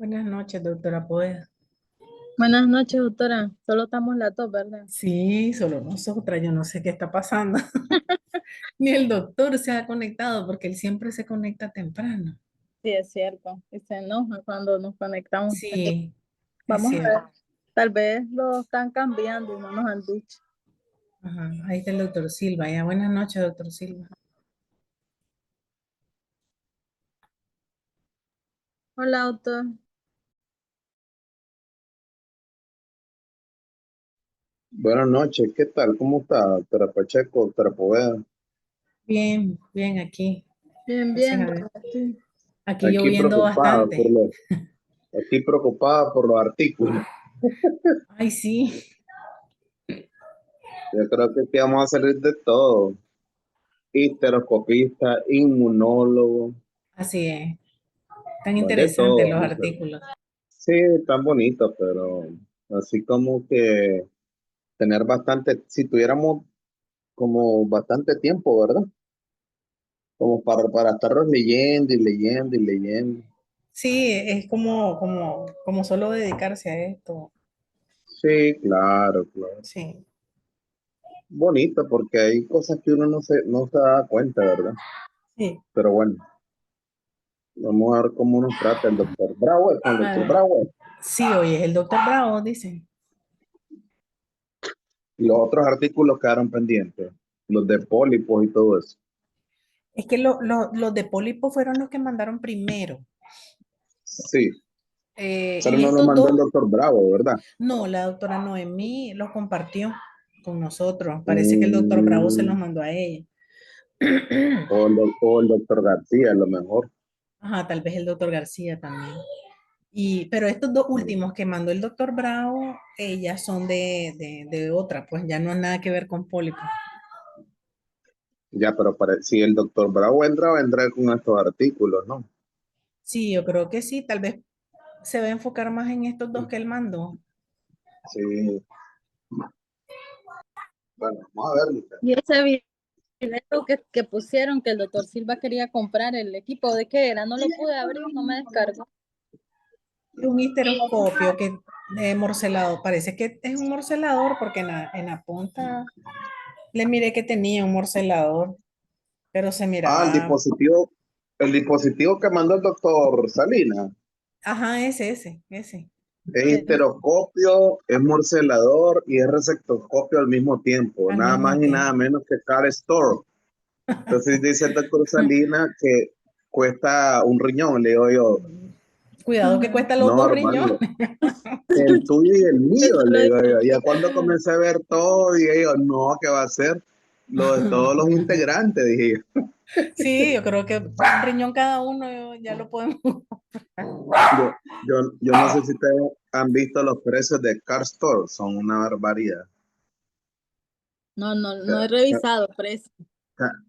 Buenas noches, doctora Poeda. Buenas noches, doctora. Solo estamos las dos, ¿verdad? Sí, solo nosotras, yo no sé qué está pasando. Ni el doctor se ha conectado porque él siempre se conecta temprano. Sí, es cierto. Y se enoja cuando nos conectamos. Sí, es Vamos a ver. cierto. Tal vez lo están cambiando y no nos han dicho. Ajá, ahí está el doctor Silva. Ya, buenas noches, doctor Silva. Hola, doctor. Buenas noches, ¿qué tal? ¿Cómo está, doctora Pacheco, doctora Poveda? Bien, bien aquí. Bien, Gracias bien, a Dios. doctor. Aquí Aquí lloviendo preocupada bastante. aquí preocupada por los artículos. Ay, sí, Yo creo que aquí vamos a salir de todo. Histeroscopista, inmunólogo, así es. Tan de interesantes todo. los Vamos a ver. artículos. Sí, tan bonito, pero así como que tener bastante, si tuviéramos como bastante tiempo, ¿verdad? Como para estarlos leyendo y leyendo y leyendo. Sí, es como solo dedicarse a esto. Sí, claro, claro. Sí, Bonito porque hay cosas que uno no se da cuenta, ¿verdad? sí. Pero bueno, vamos a ver cómo nos trata el doctor Bravo, con el A doctor ver. Bravo. Sí, hoy es el doctor Bravo, dice. Y los otros artículos quedaron pendientes, los de pólipos y todo eso. Es que los de pólipo fueron los que mandaron primero. Sí, pero En no lo estos mandó el dos, doctor Bravo, ¿verdad? no, la doctora Noemí los compartió con nosotros. Parece que el doctor Bravo se los Mm, mandó a ella. o el doctor García, a lo mejor. Ajá, tal vez el doctor García también. Pero estos dos Mm, últimos que mandó el doctor Bravo, ellas son de otra, pues ya no han nada que ver con pólipo. ya, pero si el doctor Bravo entra, vendrá con estos artículos, ¿no? Sí, yo creo que sí, tal vez se va a enfocar más en estos dos que él mandó. Sí, bueno, vamos a ver, muchachos. Y ese video que pusieron que el doctor Silva quería comprar el equipo, ¿de qué era? No lo pude abrir, no me descargó. Un histeroscopio que morcelado, parece que es un morcelador porque en la punta le miré que tenía un morcelador, pero se Ah, miraba, el dispositivo que mandó el doctor Salinas. ajá, ese. Es histeroscopio, es morcelador y es receptoscopio al mismo tiempo, Al nada más mismo y nada tiempo. menos que Car Store. Entonces dice el doctor Salina que cuesta un riñón. Le digo yo, Cuidado que cuesta los no, dos riñones. hermano, el tuyo y el mío. Eso lo Le digo yo, ya dije. cuando comencé a ver todo, dije yo, no, ¿qué va a ser? Lo de todos los integrantes, dije yo. Sí, yo creo que un riñón cada uno ya lo podemos. Yo no sé si ustedes han visto los precios de Car Store, son una barbaridad. No, no, O no he revisado precio.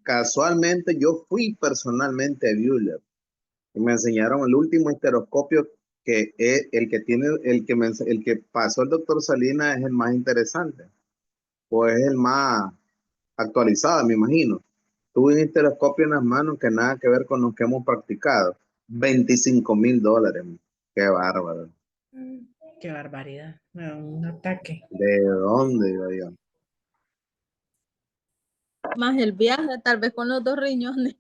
Casualmente yo fui personalmente a Bueller y me enseñaron el último estereoscopio que es el que tiene, el que pasó el doctor Salinas es el más interesante, o es el más actualizado, me imagino. Tuve un estereoscopio en las manos que nada que ver con los que hemos practicado. $25,000. Qué bárbaro. Qué barbaridad. Me da un ataque. ¿De dónde, digo yo? Más el viaje, tal vez con los dos riñones.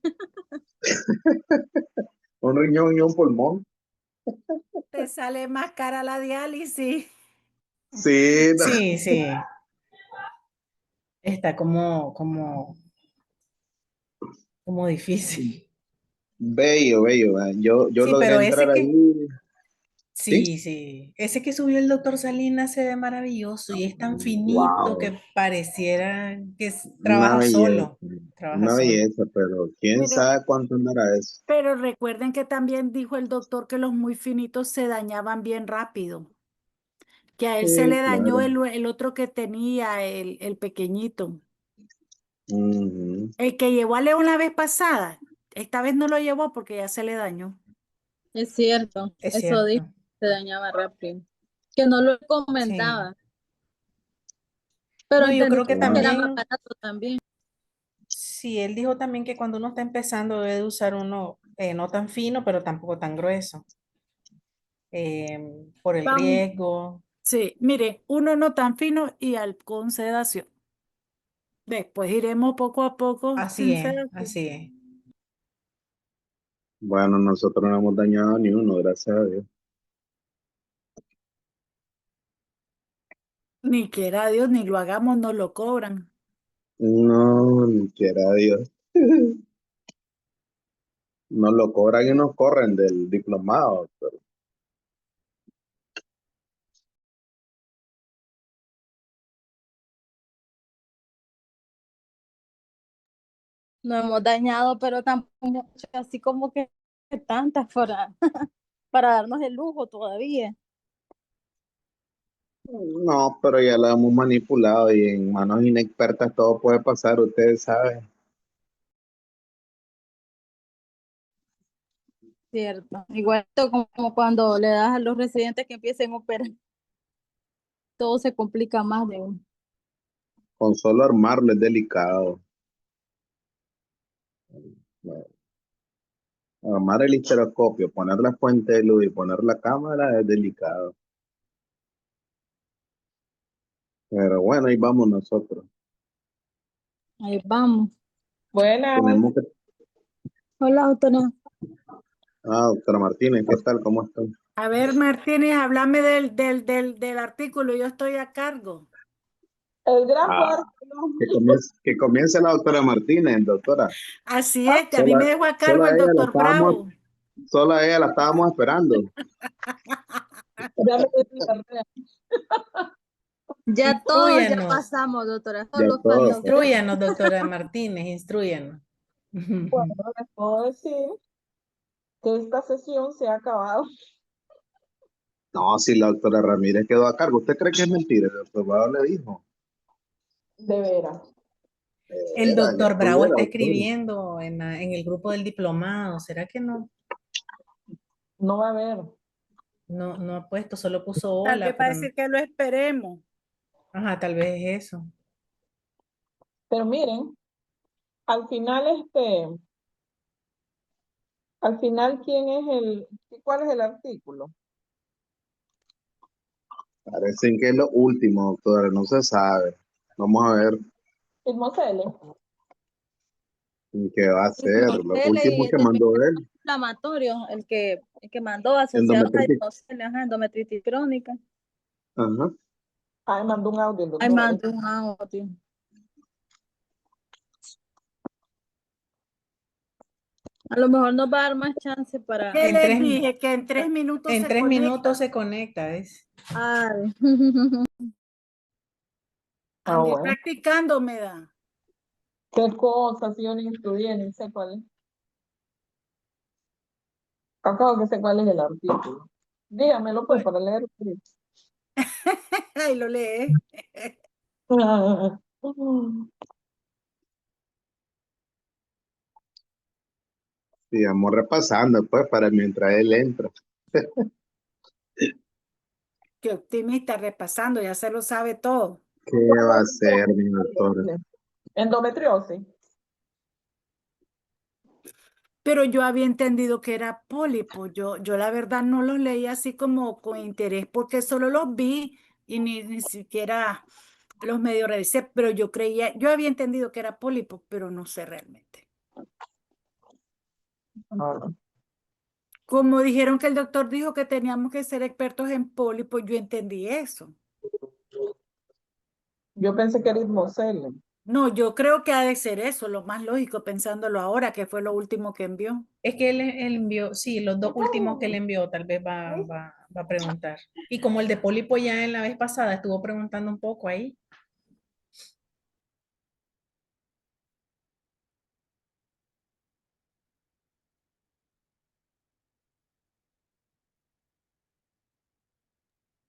Un riñón y un pulmón. Te sale más cara la diálisis. Sí, no. Sí, sí. Está como difícil. Bello, bello. Yo Sí, logré pero entrar ese que, ahí. Sí. sí, sí. Ese que subió el doctor Salinas se ve maravilloso y es tan finito Wow. que pareciera que Una trabaja belleza. solo. Trabaja Una solo. belleza, pero quién Pero, sabe cuánto andará eso. pero recuerden que también dijo el doctor que los muy finitos se dañaban bien rápido, que a él se Sí, le dañó claro. el otro que tenía, el pequeñito. Ujú. El que llevó a León la vez pasada, esta vez no lo llevó porque ya se le dañó. Es cierto, Es eso dijo, cierto. se dañaba rápido. Que no lo Sí. comentaba, pero No, yo entendí creo que que era más también, barato también. sí, él dijo también que cuando uno está empezando debe de usar uno no tan fino, pero tampoco tan grueso. por el Vamos. riesgo. Sí, mire, uno no tan fino y con sedación. Después iremos poco a poco Así sin es, sedación. así es. Bueno, nosotros no hemos dañado ni uno, gracias a Dios. Ni quiera Dios, ni lo hagamos, no lo cobran. No, ni quiera Dios. Nos lo cobran y nos corren del diplomado. Pero No hemos dañado, pero tampoco así como que tantas para, para darnos el lujo todavía. no, pero ya lo hemos manipulado y en manos inexpertas todo puede pasar, ustedes saben. Cierto. Igual como cuando le das a los residentes que empiecen a operar, todo se complica más de uno. Con solo armarlo es delicado. Armar el histeroscopio, poner la fuente de luz y poner la cámara es delicado. Pero bueno, ahí vamos nosotros. Ahí vamos. Buenas, Tenemos que... Hola, doctora. Doctora Martínez, ¿qué tal? ¿Cómo están? A ver, Martínez, háblame del artículo, yo estoy a cargo. el gran Ah, Jorge, que comience la doctora Martínez, doctora. Así es, que a mí Solo, me dejó a solo cargo a el ella la doctor estábamos, Bravo. solo a ella la estábamos esperando. ya me di cuenta. Ya todos ya Instruyanos, pasamos, doctora. Ya Solo falta todo. usted. instruyanos, doctora Martínez, instruyanos. Bueno, les puedo decir que esta sesión se ha acabado. No, si la doctora Ramírez quedó a cargo, ¿usted cree que es mentira? El doctor Bravo le dijo. De veras. El Ya doctor Bravo estuviera, está doctor. escribiendo en el grupo del diplomado. ¿Será que No va a haber. no ha puesto, solo puso Tal hola, vez va a pero no? decir que lo esperemos. Ajá, tal vez es eso. Pero miren, al final, ¿quién es cuál es el artículo? Parecen que es lo último, doctora, no se sabe. Vamos a ver El Mosele. qué va a hacer. Lo último Y que de mandó él, inflamatorio, el que mandó asociados a endometritis. endometritis crónica. Ajá. Ay, mandó un audio el Ahí doctor. mandó un audio. A lo mejor nos va a dar más chance para... ¿Qué En les tres, dije? Que en 3 minutos en se 3 minutos conecta. se conecta, es. Ay. Ah, Andé bueno. practicando, me da. ¿Qué cosa? Si yo ni estudié, ni sé cuál es. Acabo que sé cuál es el artículo. Dígamelo pues Pues, para leer. ahí lo lee. Sí, vamos repasando, pues, para mientras él entra. Qué optimista, repasando, ya se lo sabe todo. ¿Qué va a hacer, mi doctor? Endometriosis. Pero yo había entendido que era pólipo. Yo la verdad no los leí así como con interés porque solo los vi y ni siquiera los medio revisé, pero yo había entendido que era pólipo, pero no sé realmente. Ah, Como dijeron que el doctor dijo que teníamos que ser expertos en pólipos, yo entendí eso. yo pensé que era Mosele. No, yo creo que ha de ser eso, lo más lógico, pensándolo ahora, que fue lo último que envió. Es que él envió, sí, los dos últimos que él envió, tal vez va a preguntar. Y como el de pólipo ya en la vez pasada estuvo preguntando un poco ahí.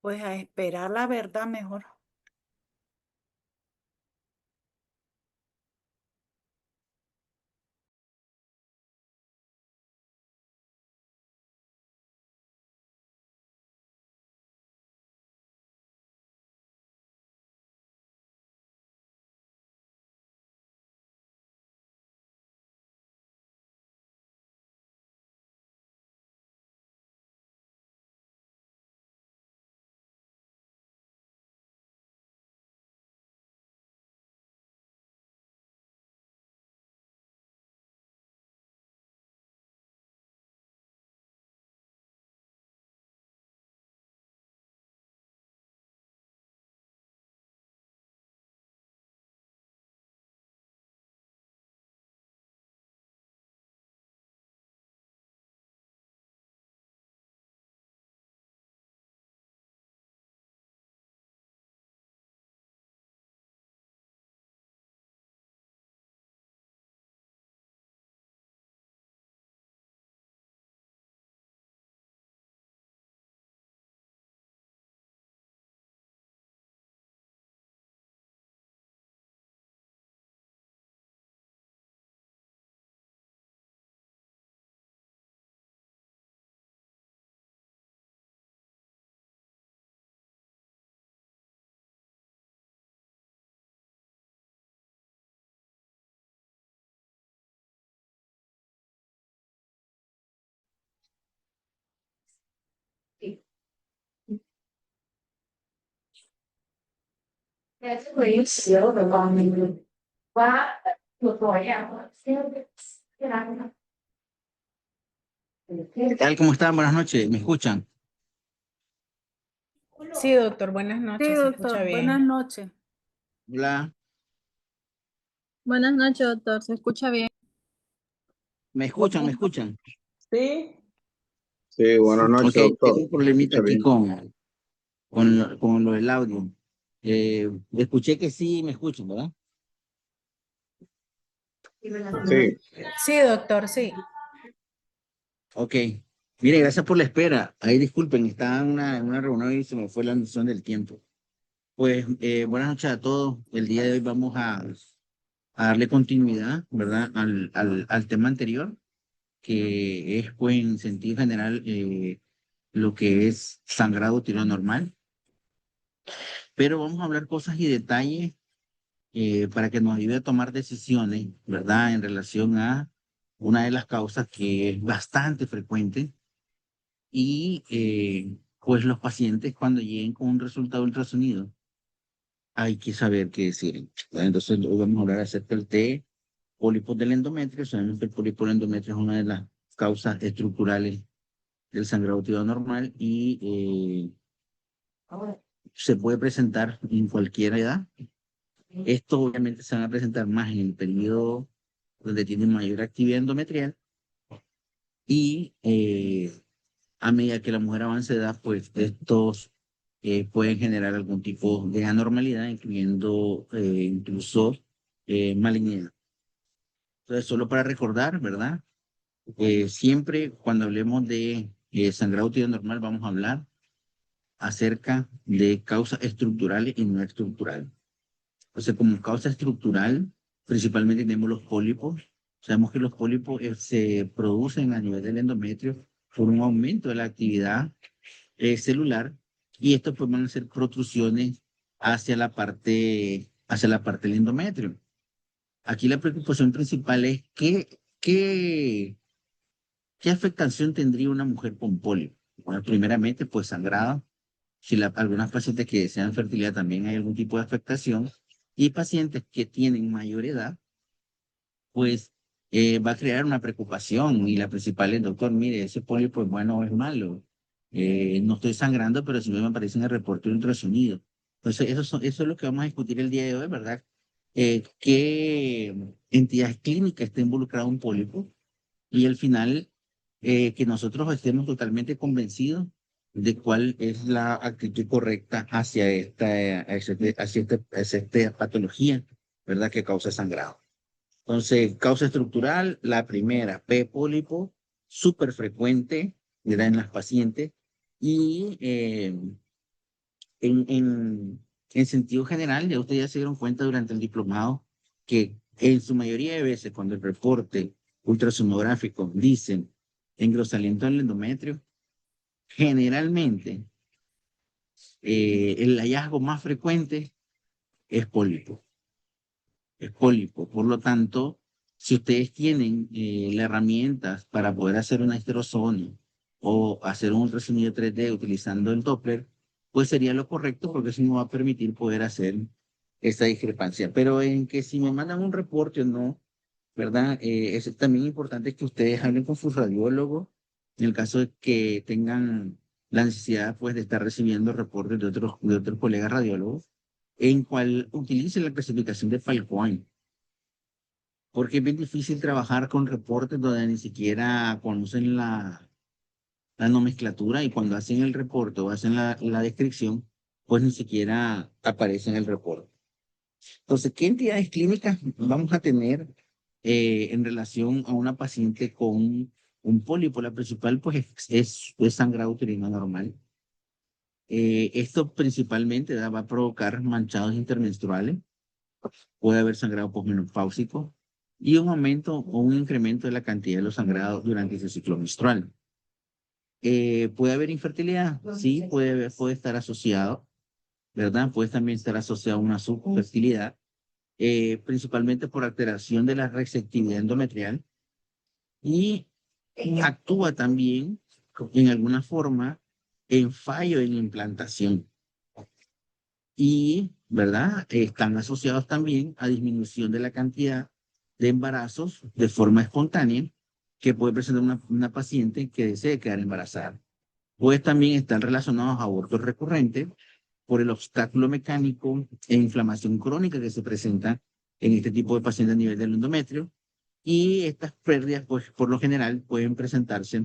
Pues a esperar la verdad mejor. ¿Qué tal? ¿Cómo están? Buenas noches. ¿Me escuchan? Sí, doctor, buenas Sí, noches, se escucha doctor, buenas bien. noches. Hola. Buenas noches, doctor. ¿Se escucha bien? ¿Me escuchan? ¿Me escuchan? Sí, Sí, buenas noches, Ok, tengo doctor. un problemita Escucha aquí bien. con lo del audio. Escuché que sí me escuchan, ¿verdad? Sí, Sí, doctor, sí. Ok. Mire, gracias por la espera. Ahí disculpen, estaba en una reunión y se me fue la noción del tiempo. Pues buenas noches a todos. El día de hoy vamos a darle continuidad, ¿verdad? Al tema anterior, que es, pues, en sentido general, lo que es sangrado uterino normal. Pero vamos a hablar cosas y detalles para que nos ayude a tomar decisiones, ¿verdad? En relación a una de las causas que es bastante frecuente y pues los pacientes cuando lleguen con un resultado ultrasonido hay que saber qué decir. ¿Verdad? Entonces hoy vamos a hablar acerca del T, pólipos del endometrio. Sabemos que el pólipo del endometrio es una de las causas estructurales del sangrado uterino normal y se puede presentar en cualquier edad. Esto obviamente se van a presentar más en el periodo donde tienen mayor actividad endometrial y a medida que la mujer avance de edad, pues estos pueden generar algún tipo de anormalidad, incluyendo incluso malignidad. Entonces, solo para recordar, ¿verdad? Siempre cuando hablemos de sangrado uterino normal vamos a hablar acerca de causas estructurales y no estructurales. Entonces, como causa estructural, principalmente tenemos los pólipos. Sabemos que los pólipos se producen a nivel del endometrio por un aumento de la actividad celular y estos pues van a ser protrusiones hacia la parte del endometrio. Aquí la preocupación principal es qué afectación tendría una mujer con pólipo. Bueno, primeramente, pues sangrado. Si algunas pacientes que desean fertilidad también hay algún tipo de afectación y pacientes que tienen mayor edad, pues va a crear una preocupación y la principal es, doctor, mire, ese pólipo es bueno o es malo. No estoy sangrando, pero sí me aparece en el reporte de ultrasonido. Entonces, eso es lo que vamos a discutir el día de hoy, ¿verdad? ¿Qué entidad clínica está involucrada un pólipo? Y al final, que nosotros estemos totalmente convencidos de cuál es la actitud correcta hacia esta patología, ¿verdad? Que causa sangrado. Entonces, causa estructural, la primera, P. pólipo, súper frecuente, ¿verdad? En las pacientes. Y en, en, en sentido general, ya ustedes ya se dieron cuenta durante el diplomado que en su mayoría de veces cuando el reporte ultrasonográfico dicen engrosamiento del endometrio, generalmente el hallazgo más frecuente es pólipo. Es pólipo. Por lo tanto, si ustedes tienen las herramientas para poder hacer una histerosonio o hacer un ultrasonido 3D utilizando el Doppler, pues sería lo correcto porque eso nos va a permitir poder hacer esta discrepancia. Pero en que si me mandan un reporte o no, ¿verdad? Es también importante que ustedes hablen con sus radiólogos en el caso de que tengan la necesidad pues, de estar recibiendo reportes de otros colegas radiólogos en cual utilicen la clasificación de Falcón, porque es bien difícil trabajar con reportes donde ni siquiera conocen la nomenclatura y cuando hacen el reporte o hacen la descripción, pues ni siquiera aparece en el reporte. Entonces, ¿qué entidades clínicas vamos a tener en relación a una paciente con un pólipo? La principal, pues, es sangrado uterino normal. Esto principalmente va a provocar manchados intermenstruales, puede haber sangrado posmenopáusico y un aumento o un incremento de la cantidad de los sangrados durante ese ciclo menstrual. ¿Puede haber infertilidad? Sí, puede estar asociado, ¿verdad? Puede también estar asociado a una subfertilidad, principalmente por alteración de la receptividad endometrial y actúa también en alguna forma en fallo en la implantación. Y ¿verdad? Están asociados también a disminución de la cantidad de embarazos de forma espontánea que puede presentar una paciente que desee quedar embarazada. Pues también están relacionados a abortos recurrentes por el obstáculo mecánico e inflamación crónica que se presenta en este tipo de pacientes a nivel del endometrio. Y estas pérdidas, pues, por lo general, pueden presentarse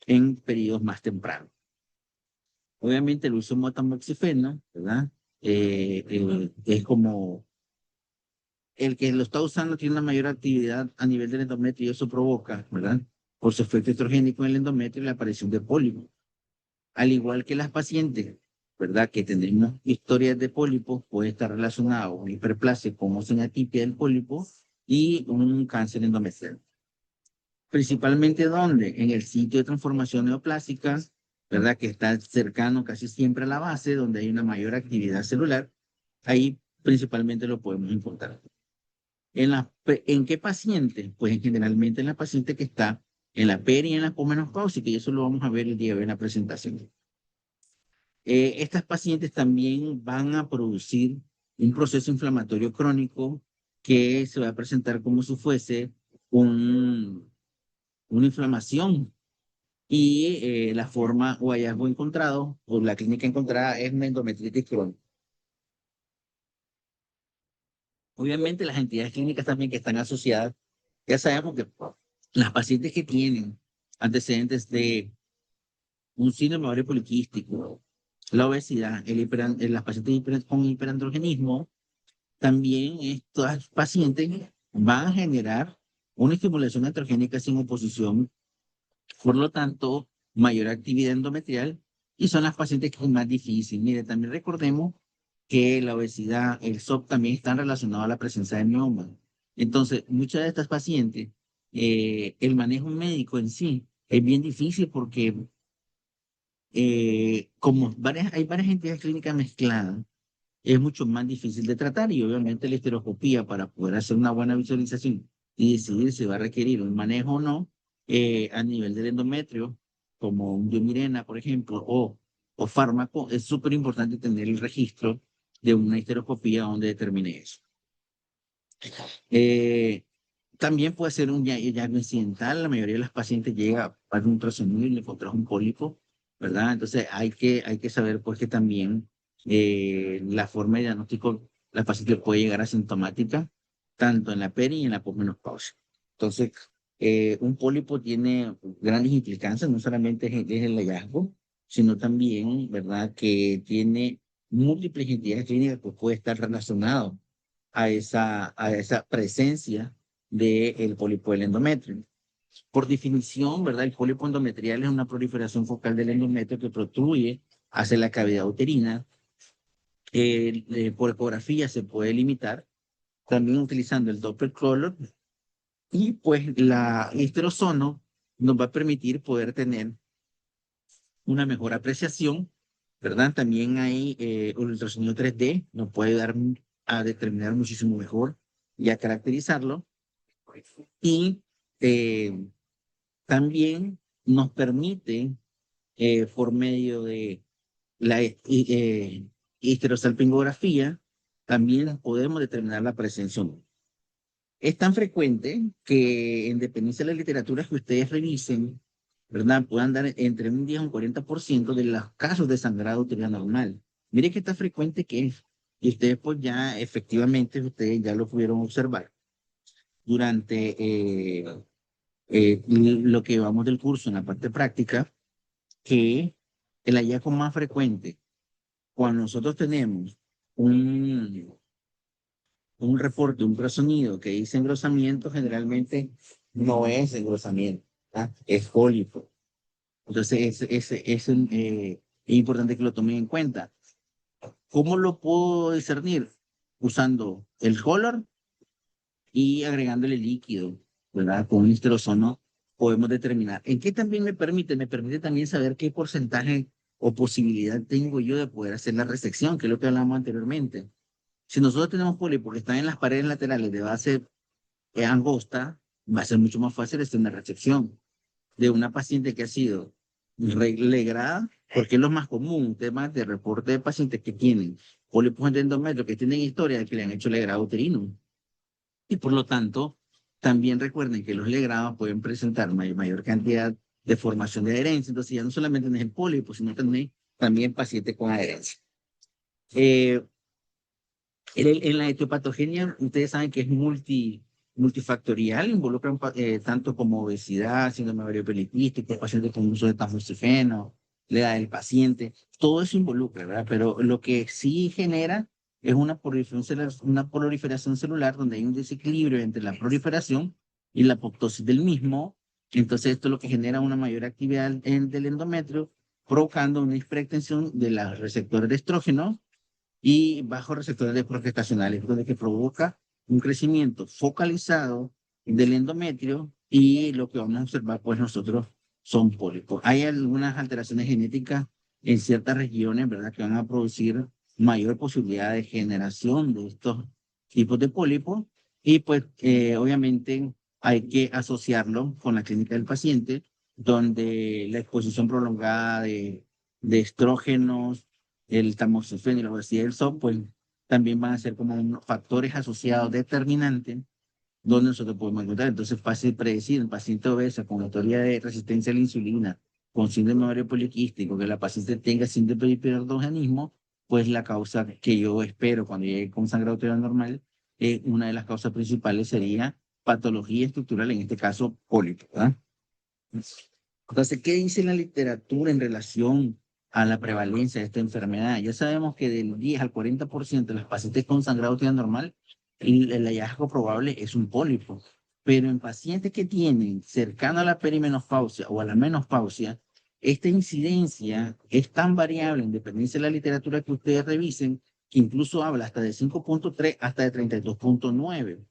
en periodos más tempranos. Obviamente, el uso de tamoxifeno, ¿verdad? Es como el que lo está usando tiene una mayor actividad a nivel del endometrio y eso provoca, ¿verdad? Por su efecto estrogénico en el endometrio, la aparición de pólipos. Al igual que las pacientes, ¿verdad? Que tenemos historias de pólipos, puede estar relacionado con hiperplasia, como senatipia del pólipo y un cáncer endometrial. Principalmente ¿dónde? En el sitio de transformación neoplásica, ¿verdad? Que está cercano casi siempre a la base, donde hay una mayor actividad celular. Ahí principalmente lo podemos encontrar. ¿En qué paciente? Pues generalmente en la paciente que está en la peri y en la posmenopáusica, y eso lo vamos a ver el día de hoy en la presentación. Estas pacientes también van a producir un proceso inflamatorio crónico que se va a presentar como si fuese una inflamación y la forma o hallazgo encontrado o la clínica encontrada es una endometritis crónica. Obviamente las entidades clínicas también que están asociadas, ya sabemos que las pacientes que tienen antecedentes de un síndrome ovario poliquístico, la obesidad, las pacientes con hiperandrogenismo, también estas pacientes van a generar una estimulación androgénica sin oposición, por lo tanto, mayor actividad endometrial y son las pacientes que es más difícil. Mire, también recordemos que la obesidad, el SOP también están relacionados a la presencia de mioma. Entonces, muchas de estas pacientes, el manejo médico en sí es bien difícil porque como hay varias entidades clínicas mezcladas, es mucho más difícil de tratar y obviamente la histeroscopía para poder hacer una buena visualización y decidir si va a requerir un manejo o no a nivel del endometrio, como un diomirena, por ejemplo, o fármaco, es súper importante tener el registro de una histeroscopía donde determine eso. También puede ser un hallazgo incidental, la mayoría de las pacientes llega a un ultrasonido y le encontramos un pólipo, ¿verdad? Entonces hay que saber pues que también la forma de diagnóstico, la paciente puede llegar asintomática, tanto en la peri y en la posmenopausia. Entonces, un pólipo tiene grandes implicancias, no solamente es el hallazgo, sino también, ¿verdad? Que tiene múltiples entidades clínicas que puede estar relacionado a esa presencia del pólipo del endometrio. Por definición, ¿verdad? El pólipo endometrial es una proliferación focal del endometrio que protruye hacia la cavidad uterina. Por ecografía se puede limitar, también utilizando el Doppler color, y pues la histerosono nos va a permitir poder tener una mejor apreciación, ¿verdad? También hay un ultrasonido 3D, nos puede ayudar a determinar muchísimo mejor y a caracterizarlo. Y también nos permite, por medio de la histerosalpingografía, también podemos determinar la presencia o no. Es tan frecuente que en dependencia de las literaturas que ustedes revisen, ¿verdad? Puedan dar entre un 10 a un 40% de los casos de sangrado uterino normal. Mire qué tan frecuente que es. Y ustedes pues ya efectivamente, ustedes ya lo pudieron observar durante lo que llevamos del curso en la parte práctica, que el hallazgo más frecuente cuando nosotros tenemos un reporte, un ultrasonido que dice engrosamiento, generalmente no es engrosamiento, ¿verdad? Es pólipo. Entonces, es importante que lo tomen en cuenta. ¿Cómo lo puedo discernir? Usando el color y agregándole líquido, ¿verdad? Con un histerosono podemos determinar. ¿En qué también me permite? Me permite también saber qué porcentaje o posibilidad tengo yo de poder hacer la resección, que es lo que hablamos anteriormente. Si nosotros tenemos pólipos que están en las paredes laterales de base angosta, va a ser mucho más fácil hacer una resección de una paciente que ha sido relegada porque es lo más común, temas de reporte de pacientes que tienen pólipos de endometrio, que tienen historia de que le han hecho legrado uterino. Y por lo tanto, también recuerden que los legrados pueden presentar mayor cantidad de formación de adherencia. Entonces, ya no solamente tenés el pólipo, sino también pacientes con adherencia. En la etiopatogenia, ustedes saben que es multifactorial, involucra tanto como obesidad, síndrome ovario poliquístico, pacientes con uso de tamoxifeno, la edad del paciente, todo eso involucra, ¿verdad? Pero lo que sí genera es una proliferación celular donde hay un desequilibrio entre la proliferación y la apoptosis del mismo. Entonces, esto es lo que genera una mayor actividad del endometrio, provocando una hiperextensión de los receptores de estrógeno y bajos receptores de progestacionales, donde que provoca un crecimiento focalizado del endometrio y lo que vamos a observar pues nosotros son pólipos. Hay algunas alteraciones genéticas en ciertas regiones, ¿verdad?, que van a producir mayor posibilidad de generación de estos tipos de pólipos y pues obviamente hay que asociarlo con la clínica del paciente, donde la exposición prolongada de estrógenos, el tamoxifeno y la obesidad del SOP, pues también van a ser como unos factores asociados determinantes donde nosotros podemos encontrar. Entonces, fácil predecir un paciente obeso con historia de resistencia a la insulina, con síndrome ovario poliquístico, que la paciente tenga síndrome de hiperandrogenismo, pues la causa que yo espero cuando llegue con sangrado uterino normal, una de las causas principales sería patología estructural, en este caso pólipo, ¿verdad? Entonces, ¿qué dice la literatura en relación a la prevalencia de esta enfermedad? Ya sabemos que del 10 al 40% de los pacientes con sangrado uterino normal, el hallazgo probable es un pólipo. Pero en pacientes que tienen cercano a la perimenopausia o a la menopausia, esta incidencia es tan variable en dependencia de la literatura que ustedes revisen, que incluso habla hasta de 5.3 hasta de 32.9.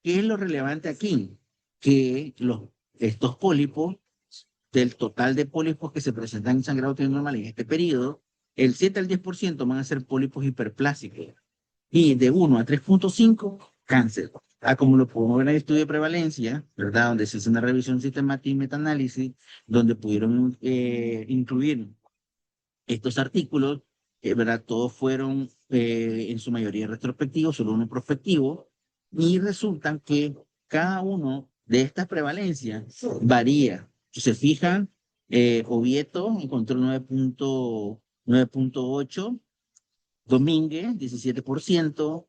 ¿Qué es lo relevante aquí? Que estos pólipos, del total de pólipos que se presentan en sangrado uterino normal en este periodo, el 7 al 10% van a ser pólipos hiperplásicos y de 1 a 3.5, cáncer. Como lo podemos ver en el estudio de prevalencia, ¿verdad? Donde se hizo una revisión sistemática y metaanálisis, donde pudieron incluir estos artículos, ¿verdad? Todos fueron en su mayoría retrospectivos, solo uno prospectivo, y resultan que cada uno de estas prevalencias varía. Si se fijan, Oviedo encontró 9.8, Domínguez 17%,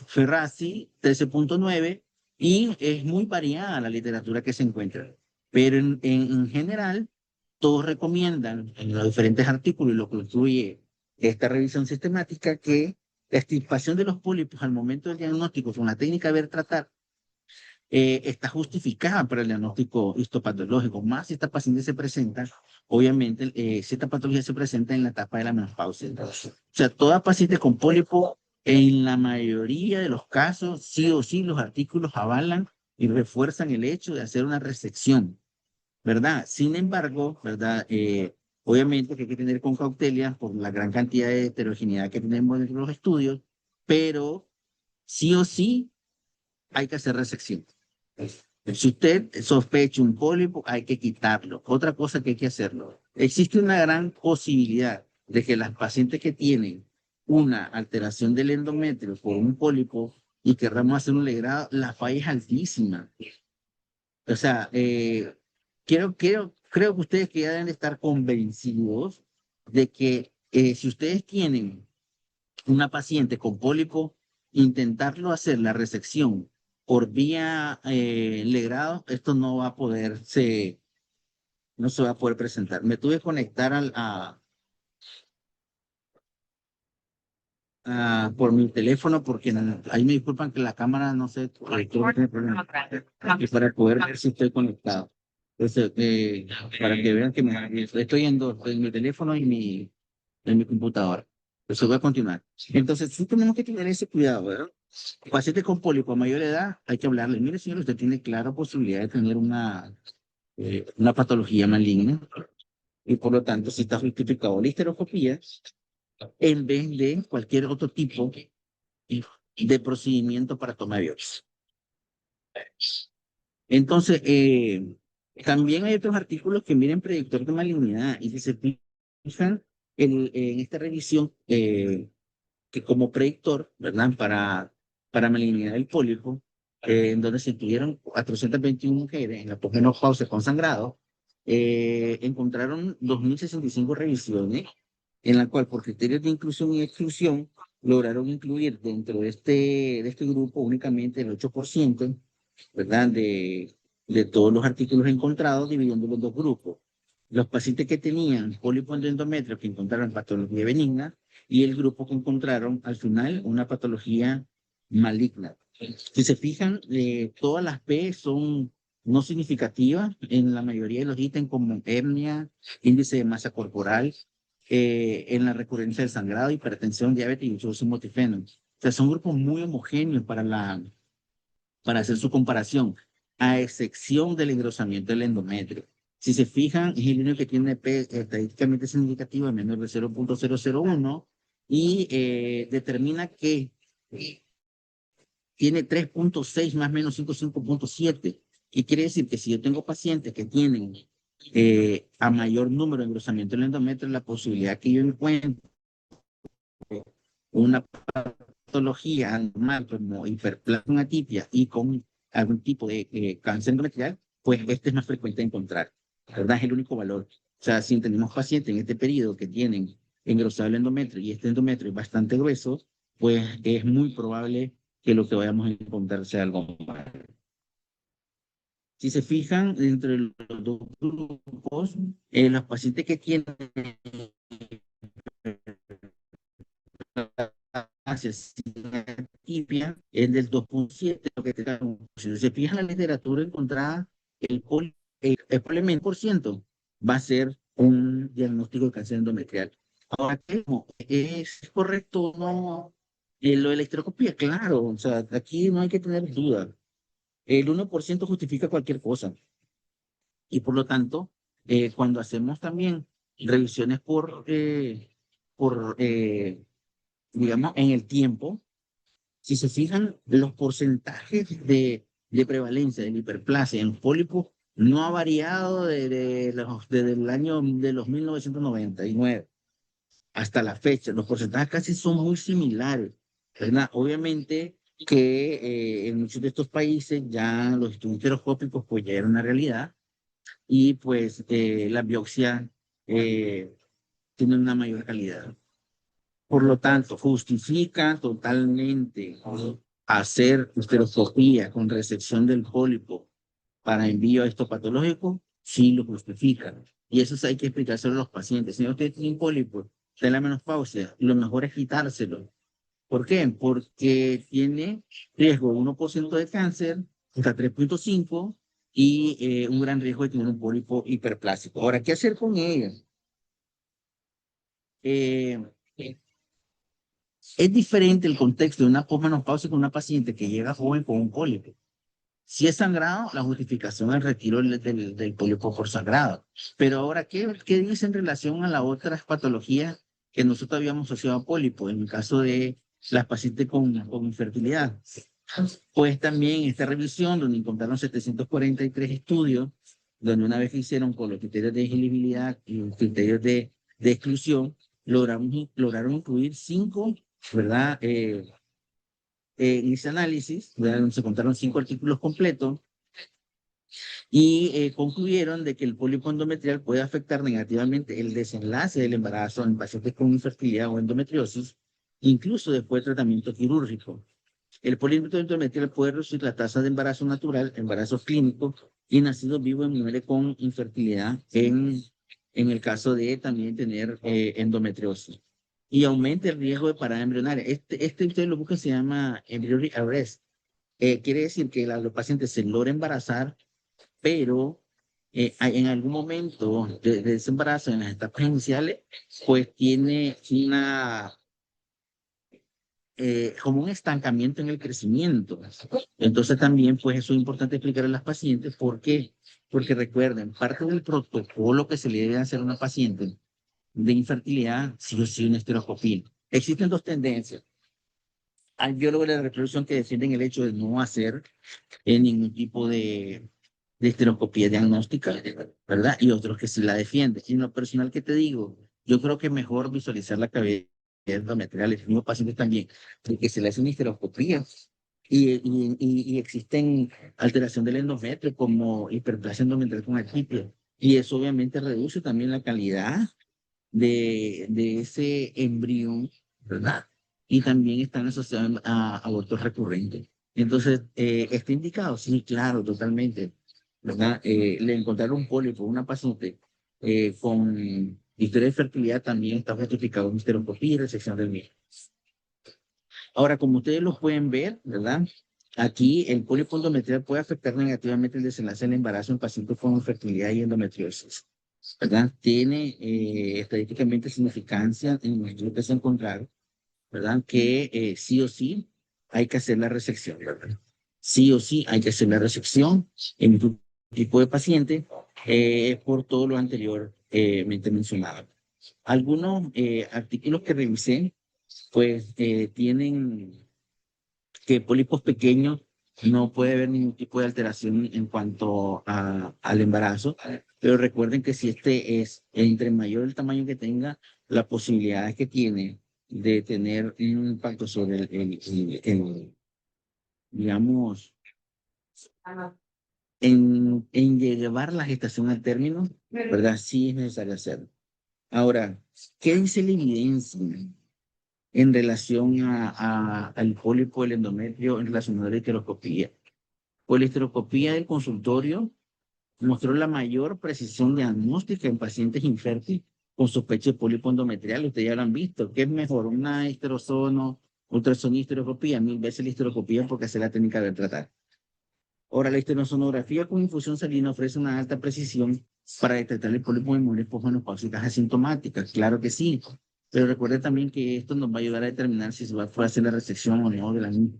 Ferrazzi 13.9%, y es muy variada la literatura que se encuentra. Pero en general, todos recomiendan en los diferentes artículos y lo que incluye esta revisión sistemática que la extirpación de los pólipos al momento del diagnóstico con la técnica de ver tratar está justificada para el diagnóstico histopatológico, más si esta paciente se presenta, obviamente, si esta patología se presenta en la etapa de la menopausia. O sea, toda paciente con pólipo, en la mayoría de los casos, sí o sí, los artículos avalan y refuerzan el hecho de hacer una resección, ¿verdad? Sin embargo, ¿verdad? Obviamente que hay que tener con cautela por la gran cantidad de heterogeneidad que tenemos en los estudios, pero sí o sí hay que hacer resección. Si usted sospecha un pólipo, hay que quitarlo. Otra cosa que hay que hacerlo. Existe una gran posibilidad de que las pacientes que tienen una alteración del endometrio por un pólipo y querramos hacer un legrado, la falla es altísima. O sea, creo que ustedes que ya deben estar convencidos de que si ustedes tienen una paciente con pólipo, intentarlo hacer la resección por vía legrado, esto no va a poderse, no se va a poder presentar. Me tuve que conectar por mi teléfono porque ahí me disculpan que la cámara no sé, tiene problemas. Y para poder ver si estoy conectado. Entonces, para que vean que estoy en mi teléfono y en mi computadora. Entonces voy a continuar. Entonces, sí tenemos que tener ese cuidado, ¿verdad? Paciente con pólipo a mayor edad, hay que hablarle. Mire, señor, usted tiene clara posibilidad de tener una patología maligna y por lo tanto, si está justificado la histeroscopía, en vez de cualquier otro tipo de procedimiento para toma de biopsia. Entonces, También hay otros artículos que miren predictor de malignidad y si se fijan en esta revisión que como predictor, ¿verdad? Para malignidad del pólipo, en donde se incluyeron 421 mujeres en la posmenopausia con sangrado, encontraron 2.065 revisiones, en la cual por criterios de inclusión y exclusión lograron incluir dentro de este grupo únicamente el 8%, ¿verdad? De todos los artículos encontrados, dividiendo los dos grupos. Los pacientes que tenían pólipo endometrio que encontraron patología benigna y el grupo que encontraron al final una patología maligna. Si se fijan, todas las P son no significativas, en la mayoría de los ítems como hernia, índice de masa corporal, en la recurrencia del sangrado, hipertensión, diabetes y uso multifeno. O sea, son grupos muy homogéneos para hacer su comparación, a excepción del engrosamiento del endometrio. Si se fijan, es el único que tiene P estadísticamente significativa menor de 0.001 y determina que tiene 3.6 más menos 5.7. ¿Qué quiere decir? Que si yo tengo pacientes que tienen a mayor número de engrosamiento del endometrio, la posibilidad que yo encuentre una patología anormal como hiperplasia atipia y con algún tipo de cáncer endometrial, pues este es más frecuente de encontrar, ¿verdad? Es el único valor. O sea, si tenemos pacientes en este periodo que tienen engrosado el endometrio y este endometrio es bastante grueso, pues es muy probable que lo que vayamos a encontrar sea algo más. Si se fijan, entre los dos grupos, los pacientes que tienen hacia tibia es del 2.7, lo que tenemos. Si se fijan en la literatura encontrada, probablemente por ciento va a ser un diagnóstico de cáncer endometrial. Ahora, ¿qué? ¿Es correcto o no? Lo de la histeroscopía, claro, o sea, aquí no hay que tener duda. El 1% justifica cualquier cosa. Y por lo tanto, cuando hacemos también revisiones digamos, en el tiempo, si se fijan, los porcentajes de prevalencia de la hiperplasia en pólipos no ha variado desde el año de los 1999 hasta la fecha. Los porcentajes casi son muy similares, ¿verdad? Obviamente que en muchos de estos países ya los estudios histeroscópicos pues ya era una realidad y pues la biopsia tiene una mayor calidad. Por lo tanto, justifica totalmente hacer histeroscopía con resección del pólipo para envío a histopatológico, sí lo justifica. Y eso hay que explicárselo a los pacientes. Si usted tiene un pólipo de la menopausia, lo mejor es quitárselo. ¿Por qué? Porque tiene riesgo de 1% de cáncer, hasta 3.5, y un gran riesgo de tener un pólipo hiperplásico. Ahora, ¿qué hacer con ella? Es diferente el contexto de una posmenopausia con una paciente que llega joven con un pólipo. Si es sangrado, la justificación es el retiro del pólipo por sangrado. Pero ahora, ¿qué dice en relación a las otras patologías que nosotros habíamos asociado a pólipo? En el caso de las pacientes con infertilidad. Pues también esta revisión, donde encontraron 743 estudios, donde una vez que hicieron con los criterios de elegibilidad y los criterios de exclusión, lograron incluir 5, ¿verdad? En ese análisis, ¿verdad? Se contaron 5 artículos completos y concluyeron de que el pólipo endometrial puede afectar negativamente el desenlace del embarazo en pacientes con infertilidad o endometriosis, incluso después del tratamiento quirúrgico. El pólipo endometrial puede reducir la tasa de embarazo natural, embarazo clínico y nacido vivo en mujeres con infertilidad en el caso de también tener endometriosis. Y aumenta el riesgo de parada embrionaria. Ustedes lo buscan, se llama embryonic arrest. Quiere decir que los pacientes se logran embarazar, pero en algún momento de ese embarazo, en las etapas iniciales, pues tiene como un estancamiento en el crecimiento. Entonces también, pues eso es importante explicar a las pacientes. ¿Por qué? Porque recuerden, parte del protocolo que se le debe hacer a una paciente de infertilidad, sí o sí una histeroscopía. Existen dos tendencias. Hay biólogos de la reproducción que defienden el hecho de no hacer ningún tipo de de histeroscopía diagnóstica, ¿verdad? Y otros que sí la defienden. Y en lo personal, ¿qué te digo? Yo creo que es mejor visualizar la cavidad endometrial en los mismos pacientes también, de que se le hace una histeroscopía y existen alteración del endometrio como hiperplasia endometrial con atipia. Y eso obviamente reduce también la calidad de ese embrión, ¿verdad? Y también están asociados a abortos recurrentes. Entonces, ¿está indicado? Sí, claro, totalmente, ¿verdad? Le encontraron un pólipo a una paciente con historia de fertilidad también está justificado en histeroscopía y resección del mismo. Ahora, como ustedes lo pueden ver, ¿verdad? Aquí el pólipo endometrial puede afectar negativamente el desenlace del embarazo en pacientes con infertilidad y endometriosis, ¿verdad? Tiene estadísticamente significancia en los estudios que se encontraron, ¿verdad? Que sí o sí hay que hacer la resección, ¿verdad? Sí o sí hay que hacer la resección en tu tipo de paciente por todo lo anteriormente mencionado. Algunos artículos que revisé, pues tienen que pólipos pequeños no puede haber ningún tipo de alteración en cuanto al embarazo, pero recuerden que si este es entre mayor el tamaño que tenga, la posibilidad que tiene de tener un impacto sobre digamos, en llevar la gestación al término, ¿verdad? Sí es necesario hacerlo. Ahora, ¿qué dice la evidencia en relación al pólipo del endometrio en relación a la histeroscopía? Pues la histeroscopía del consultorio mostró la mayor precisión diagnóstica en pacientes infértiles con sospecha de pólipo endometrial. Ustedes ya lo han visto. ¿Qué es mejor? ¿Una histerosono, ultrasonihisteroscopía? 1000 veces la histeroscopía porque esa es la técnica de tratar. Ahora, la histerosonografía con infusión salina ofrece una alta precisión para detectar el pólipo en mujeres posmenopáusicas asintomáticas. Claro que sí. Pero recuerde también que esto nos va a ayudar a determinar si se va a hacer la resección o no de la misma.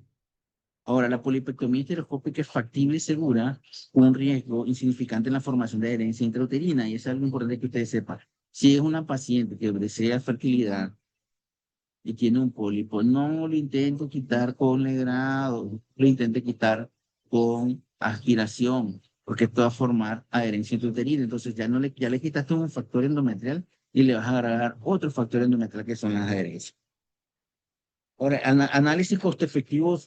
Ahora, la polipectomía histeroscópica es factible y segura, con un riesgo insignificante en la formación de adherencia intrauterina, y es algo importante que ustedes sepan. Si es una paciente que desea fertilidad y tiene un pólipo, no lo intente quitar con legrado, lo intente quitar con aspiración, porque esto va a formar adherencia intrauterina. Entonces ya le quitaste un factor endometrial y le vas a agregar otro factor endometrial que son las adherencias. Ahora, análisis costo efectivos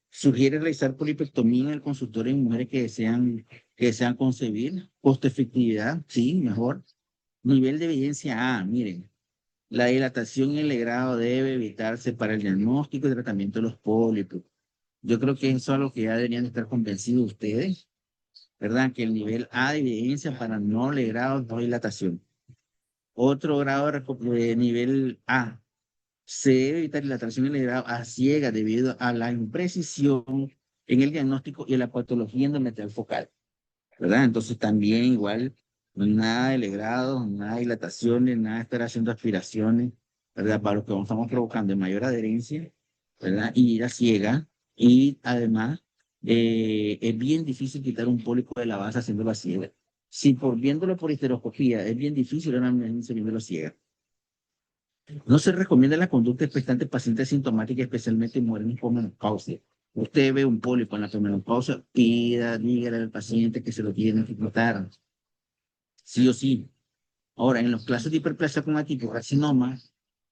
sugiere realizar polipectomía en el consultorio en mujeres que desean concebir. Costo efectividad, sí, mejor. Nivel de evidencia A, miren, la dilatación y el legrado debe evitarse para el diagnóstico y tratamiento de los pólipos. Yo creo que eso es algo que ya deberían estar convencidos ustedes, ¿verdad? Que el nivel A de evidencia para no legrado, no dilatación. Otro grado de nivel A, se debe evitar la tracción en el grado a ciega debido a la imprecisión en el diagnóstico y en la patología endometrial focal, ¿verdad? Entonces también igual, nada de legrado, nada de dilataciones, nada de estar haciendo aspiraciones, ¿verdad? Para lo que estamos provocando de mayor adherencia, ¿verdad? Y ir a ciega. Y además, es bien difícil quitar un pólipo de la base haciéndolo a ciega. Si por viéndolo por histeroscopía es bien difícil, ahora mismo viéndolo ciega. No se recomienda la conducta expectante en pacientes asintomáticos, especialmente en mujeres con menopausia. Usted ve un pólipo en la menopausia, dígale al paciente que se lo tiene que quitar, sí o sí. Ahora, en los casos de hiperplasia con atipocarcinoma,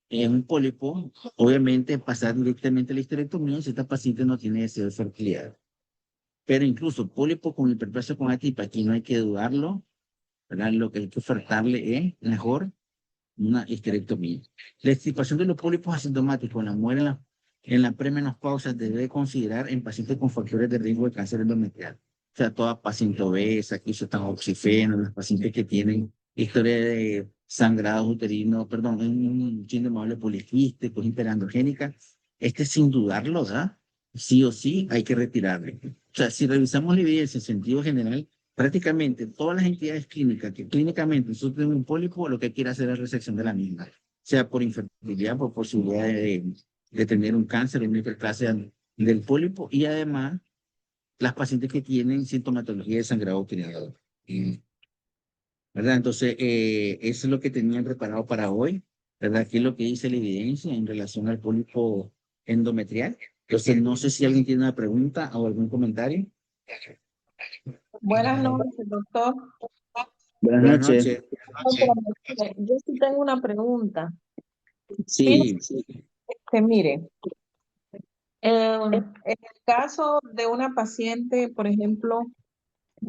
en un pólipo, obviamente pasar directamente a la histerectomía si esta paciente no tiene deseo de fertilidad. Pero incluso pólipo con hiperplasia con atipa, aquí no hay que dudarlo, ¿verdad? Lo que hay que ofertarle es mejor una histerectomía. La extirpación de los pólipos asintomáticos en la mujer en la premenopausia debe considerar en pacientes con factores de riesgo de cáncer endometrial. O sea, toda paciente obesa, que usa tamoxifeno, los pacientes que tienen historia de sangrado uterino, perdón, un síndrome poliquístico, hiperandrogénica, sin dudarlo, ¿verdad? Sí o sí hay que retirarle. O sea, si revisamos la evidencia en sentido general, prácticamente todas las entidades clínicas que clínicamente sufren un pólipo, lo que quiere hacer es resección de la misma, sea por infertilidad, por posibilidad de tener un cáncer, una hiperplasia del pólipo, y además las pacientes que tienen sintomatología de sangrado uterino. ¿Verdad? Entonces, eso es lo que tenían preparado para hoy, ¿verdad? ¿Qué es lo que dice la evidencia en relación al pólipo endometrial? Entonces, no sé si alguien tiene una pregunta o algún comentario. Buenas noches, doctor. Buenas Mire, noches. yo sí tengo una pregunta. Sí, Mire, en el caso de una paciente, por ejemplo,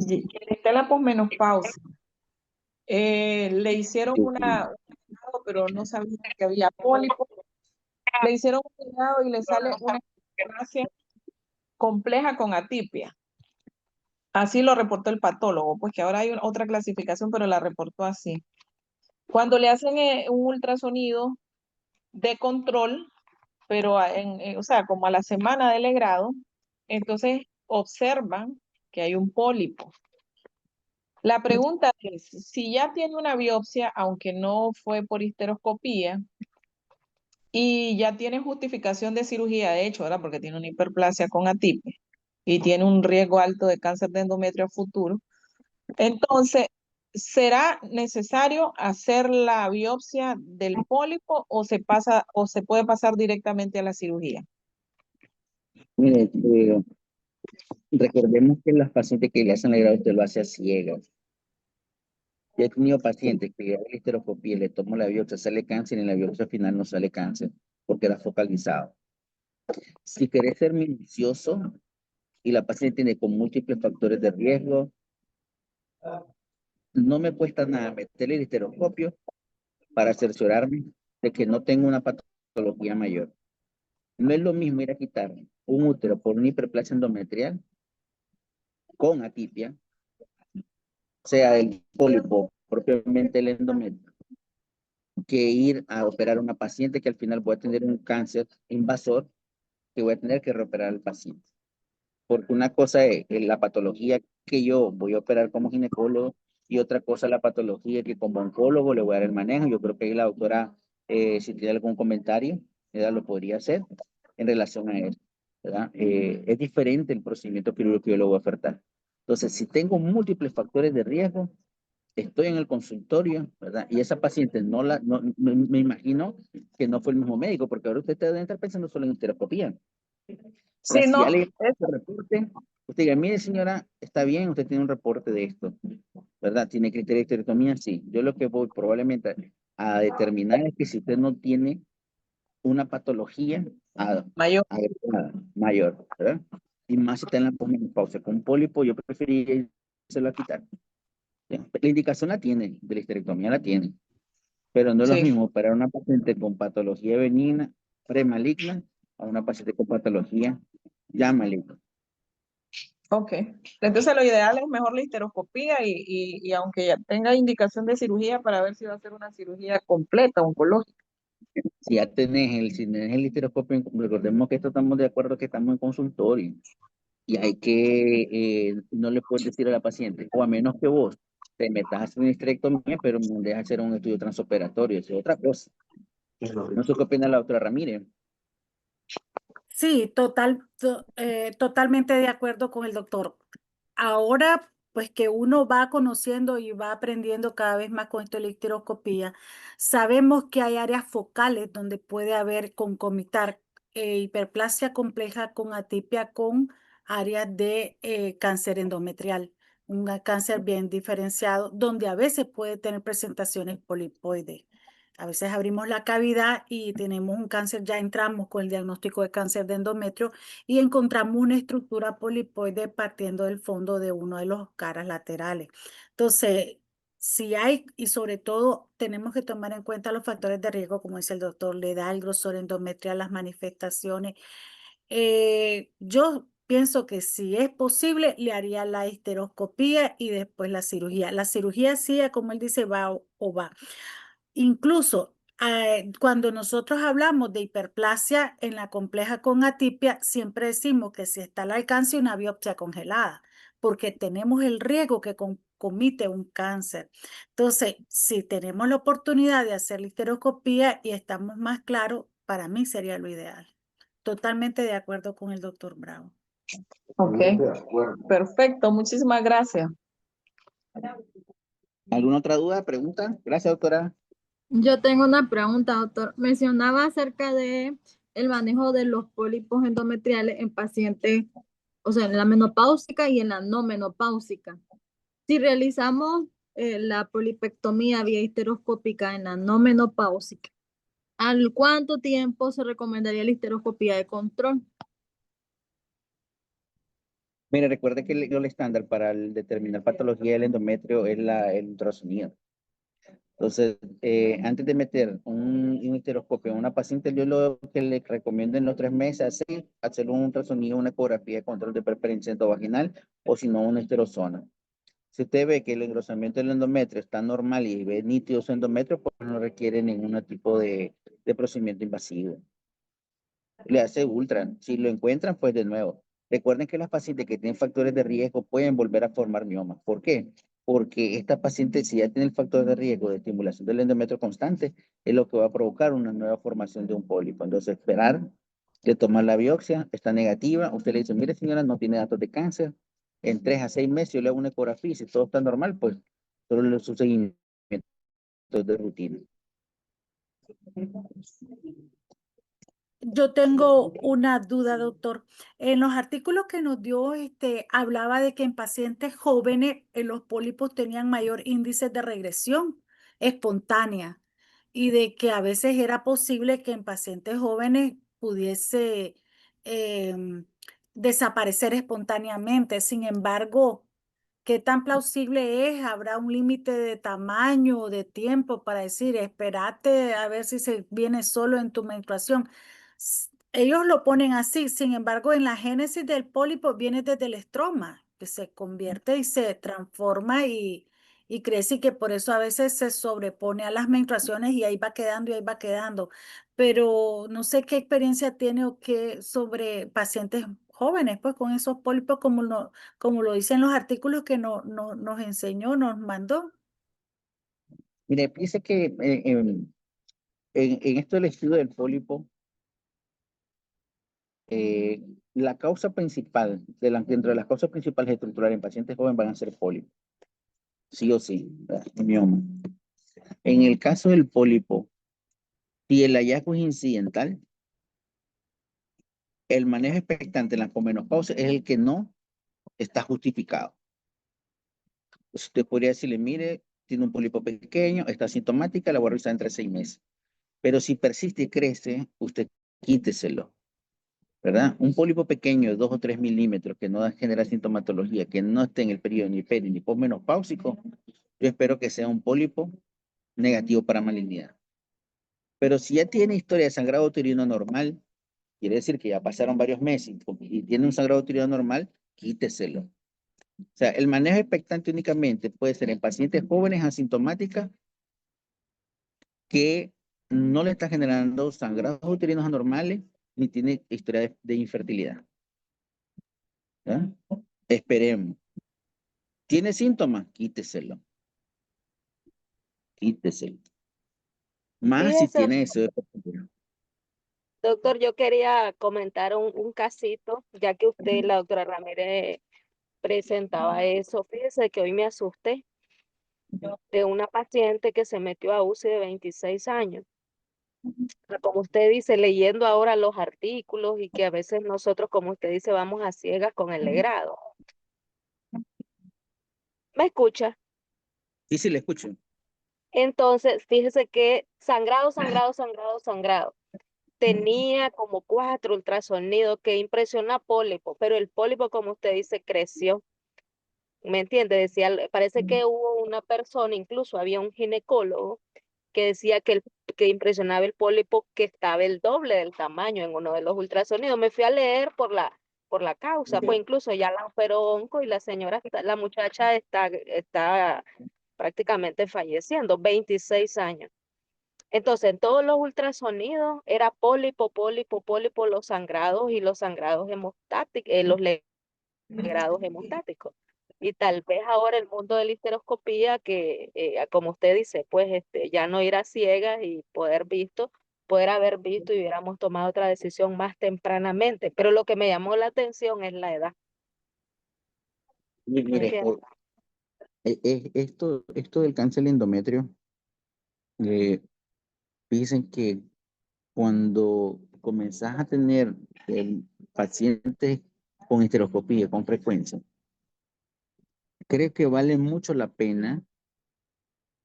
que está en la posmenopausia, le hicieron un llenado, pero no sabía que había pólipo. Le hicieron un llenado y le sale una neoplasia compleja con atipia. Así lo reportó el patólogo, pues que ahora hay otra clasificación, pero la reportó así. Cuando le hacen un ultrasonido de control, pero o sea, como a la semana del legrado, entonces observan que hay un pólipo. La pregunta es, si ya tiene una biopsia, aunque no fue por histeroscopía, y ya tiene justificación de cirugía, de hecho, ¿verdad? Porque tiene una hiperplasia con atipia y tiene un riesgo alto de cáncer de endometrio a futuro, entonces, ¿será necesario hacer la biopsia del pólipo o se puede pasar directamente a la cirugía? mire, recordemos que las pacientes que le hacen la grado usted lo hace a ciegas. Yo he tenido pacientes que le hago la histeroscopía, le tomo la biopsia, sale cáncer y en la biopsia final no sale cáncer porque era focalizado. Si querés ser minucioso y la paciente tiene con múltiples factores de riesgo, no me cuesta nada meterle el histeroscopio para cerciorarme de que no tengo una patología mayor. No es lo mismo ir a quitar un útero por una hiperplasia endometrial con atipia, sea el pólipo propiamente el endometrio, que ir a operar a una paciente que al final voy a tener un cáncer invasor que voy a tener que reoperar al paciente. Porque una cosa es la patología que yo voy a operar como ginecólogo y otra cosa es la patología que como oncólogo le voy a dar el manejo. Yo creo que ahí la doctora, si tiene algún comentario, ella lo podría hacer en relación a eso, ¿verdad? Es diferente el procedimiento quirúrgico que yo le voy a ofertar. Entonces, si tengo múltiples factores de riesgo, estoy en el consultorio, ¿verdad? Y esa paciente me imagino que no fue el mismo médico, porque ahora usted debe estar pensando solo en histeroscopía. Sí, Si ya no, le llegó ese reporte, usted diga, mire señora, está bien, usted tiene un reporte de esto, ¿verdad? ¿Tiene criterio de histerectomía? Sí. Yo lo que voy probablemente a determinar es que si usted no tiene una patología mayor. agregada, mayor, ¿verdad? Y más si está en la posmenopausia. Con pólipo yo preferiría se lo quitar. La indicación la tiene, de la histerectomía la tiene, pero no es lo Sí, mismo operar a una paciente con patología benigna, premaligna, a una paciente con patología ya maligna. ok. Entonces lo ideal es mejor la histeroscopía y aunque ya tenga indicación de cirugía para ver si va a ser una cirugía completa, oncológica. Si ya si tenés el histeroscopio, recordemos que esto estamos de acuerdo que estamos en consultorio y hay que, no le puedes decir a la paciente, o a menos que vos te metas a hacer una histerectomía, pero me dejas hacer un estudio transoperatorio, eso es otra cosa. No sé qué opina la doctora Ramírez. Sí, totalmente de acuerdo con el doctor. Ahora, pues que uno va conociendo y va aprendiendo cada vez más con esto de la histeroscopía, sabemos que hay áreas focales donde puede haber concomitar hiperplasia compleja con atipia con áreas de cáncer endometrial, un cáncer bien diferenciado, donde a veces puede tener presentaciones polipoides. A veces abrimos la cavidad y tenemos un cáncer, ya entramos con el diagnóstico de cáncer de endometrio y encontramos una estructura polipoide partiendo del fondo de uno de los caras laterales. Entonces, si hay, y sobre todo tenemos que tomar en cuenta los factores de riesgo, como dice el doctor, la edad, el grosor endometrial, las manifestaciones. Yo pienso que si es posible, le haría la histeroscopía y después la cirugía. La cirugía sí, como él dice, va o va. Incluso cuando nosotros hablamos de hiperplasia en la compleja con atipia, siempre decimos que si está al alcance una biopsia congelada, porque tenemos el riesgo que comite un cáncer. Entonces, si tenemos la oportunidad de hacer la histeroscopía y estamos más claros, para mí sería lo ideal. Totalmente de acuerdo con el doctor Bravo. Ok, perfecto, muchísimas gracias. ¿Alguna otra duda, pregunta? Gracias, doctora. Yo tengo una pregunta, doctor. Mencionaba acerca de el manejo de los pólipos endometriales en pacientes o sea, en la menopáusica y en la no menopáusica. Si realizamos la polipectomía vía histeroscópica en la no menopáusica, ¿al cuánto tiempo se recomendaría la histeroscopía de control? Mire, recuerde que el estándar para determinar patología del endometrio es el ultrasonido. Entonces, antes de meter un histeroscopio en una paciente, yo lo que le recomiendo en los 3 meses, así, hacer un ultrasonido, una ecografía de control de preferencia endovaginal o si no, una histerosona. Si usted ve que el engrosamiento del endometrio está normal y ve nítido su endometrio, pues no requiere ningún tipo de procedimiento invasivo. Le hace ultra. Si lo encuentran, pues de nuevo. Recuerden que las pacientes que tienen factores de riesgo pueden volver a formar miomas. ¿Por qué? Porque esta paciente, si ya tiene el factor de riesgo de estimulación del endometrio constante, es lo que va a provocar una nueva formación de un pólipo. Entonces, esperar de tomar la biopsia, está negativa. Usted le dice, mire señora, no tiene datos de cáncer. En 3 a 6 meses yo le hago una ecografía y si todo está normal, pues solo su seguimiento de rutina. Yo tengo una duda, doctor. En los artículos que nos dio, hablaba de que en pacientes jóvenes los pólipos tenían mayor índice de regresión espontánea y de que a veces era posible que en pacientes jóvenes pudiese em, desaparecer espontáneamente. Sin embargo, ¿qué tan plausible es? ¿Habrá un límite de tamaño o de tiempo para decir, espérate a ver si se viene solo en tu menstruación? Ellos lo ponen así, sin embargo, en la génesis del pólipo viene desde el estroma, que se convierte y se transforma y crece y que por eso a veces se sobrepone a las menstruaciones y ahí va quedando y ahí va quedando. Pero no sé qué experiencia tiene o qué sobre pacientes jóvenes, pues con esos pólipos como lo dicen los artículos que nos enseñó, nos mandó. Mire, piense que en esto del estudio del pólipo, la causa principal, dentro de las causas principales estructurales en pacientes jóvenes van a ser pólipos, sí o sí, ¿verdad? Mioma. En el caso del pólipo, si el hallazgo es incidental, el manejo expectante en la comenopausia es el que no está justificado. Usted podría decirle, mire, tiene un pólipo pequeño, está asintomática, la voy a revisar entre 6 meses. Pero si persiste y crece, usted quíteselo, ¿verdad? Un pólipo pequeño de 2 o 3 milímetros que no genera sintomatología, que no esté en el periodo ni peri ni posmenopáusico, yo espero que sea un pólipo negativo para malignidad. Pero si ya tiene historia de sangrado uterino normal, quiere decir que ya pasaron varios meses y tiene un sangrado uterino normal, quíteselo. O sea, el manejo expectante únicamente puede ser en pacientes jóvenes asintomáticas que no le está generando sangrados uterinos anormales ni tiene historia de infertilidad. ¿Ya? Esperemos. ¿Tiene síntomas? Quíteselo. Quíteselo. Más si Fíjese, tiene deseo de fertilidad. doctor, yo quería comentar un casito, ya que usted, la doctora Ramírez, presentaba eso. Fíjese que hoy me asusté de una paciente que se metió a UCI de 26 años. Como usted dice, leyendo ahora los artículos y que a veces nosotros, como usted dice, vamos a ciegas con el legrado. ¿Me escucha? Sí, sí, le escucho. Entonces, fíjese que sangrado, sangrado, sangrado, sangrado. Tenía como 4 ultrasonidos que impresiona pólipo, pero el pólipo, como usted dice, creció. ¿Me entiende? Decía, parece que hubo una persona, incluso había un ginecólogo, que decía que impresionaba el pólipo que estaba el doble del tamaño en uno de los ultrasonidos. Me fui a leer por la causa, pues incluso ya la operó onco y la señora, la muchacha está prácticamente falleciendo, 26 años. Entonces, en todos los ultrasonidos era pólipo, pólipo, pólipo, los sangrados y los sangrados hemostáticos, los legrados hemostáticos. Y tal vez ahora el mundo de la histeroscopía, que como usted dice, pues ya no ir a ciegas y poder haber visto y hubiéramos tomado otra decisión más tempranamente. Pero lo que me llamó la atención es la edad. ¿Me Mire, entiende? esto del cáncer de endometrio, dicen que cuando comenzás a tener pacientes con histeroscopía, con frecuencia, creo que vale mucho la pena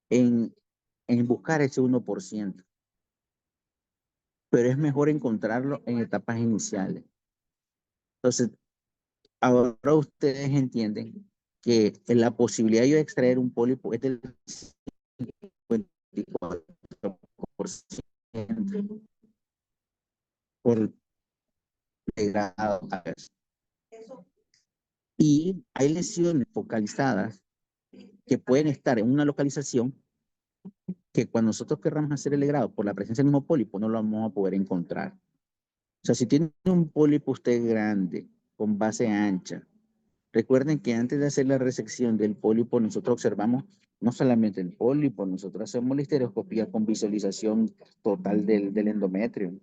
en, buscar ese 1%, pero es mejor encontrarlo en etapas iniciales. Entonces, ahora ustedes entienden que la posibilidad de yo extraer un pólipo es del 54% por grado. Y hay lesiones focalizadas que pueden estar en una localización que cuando nosotros querramos hacer el grado por la presencia del mismo pólipo no lo vamos a poder encontrar. O sea, si tiene un pólipo usted grande, con base ancha, recuerden que antes de hacer la resección del pólipo, nosotros observamos no solamente el pólipo, nosotros hacemos la histeroscopía con visualización total del endometrio.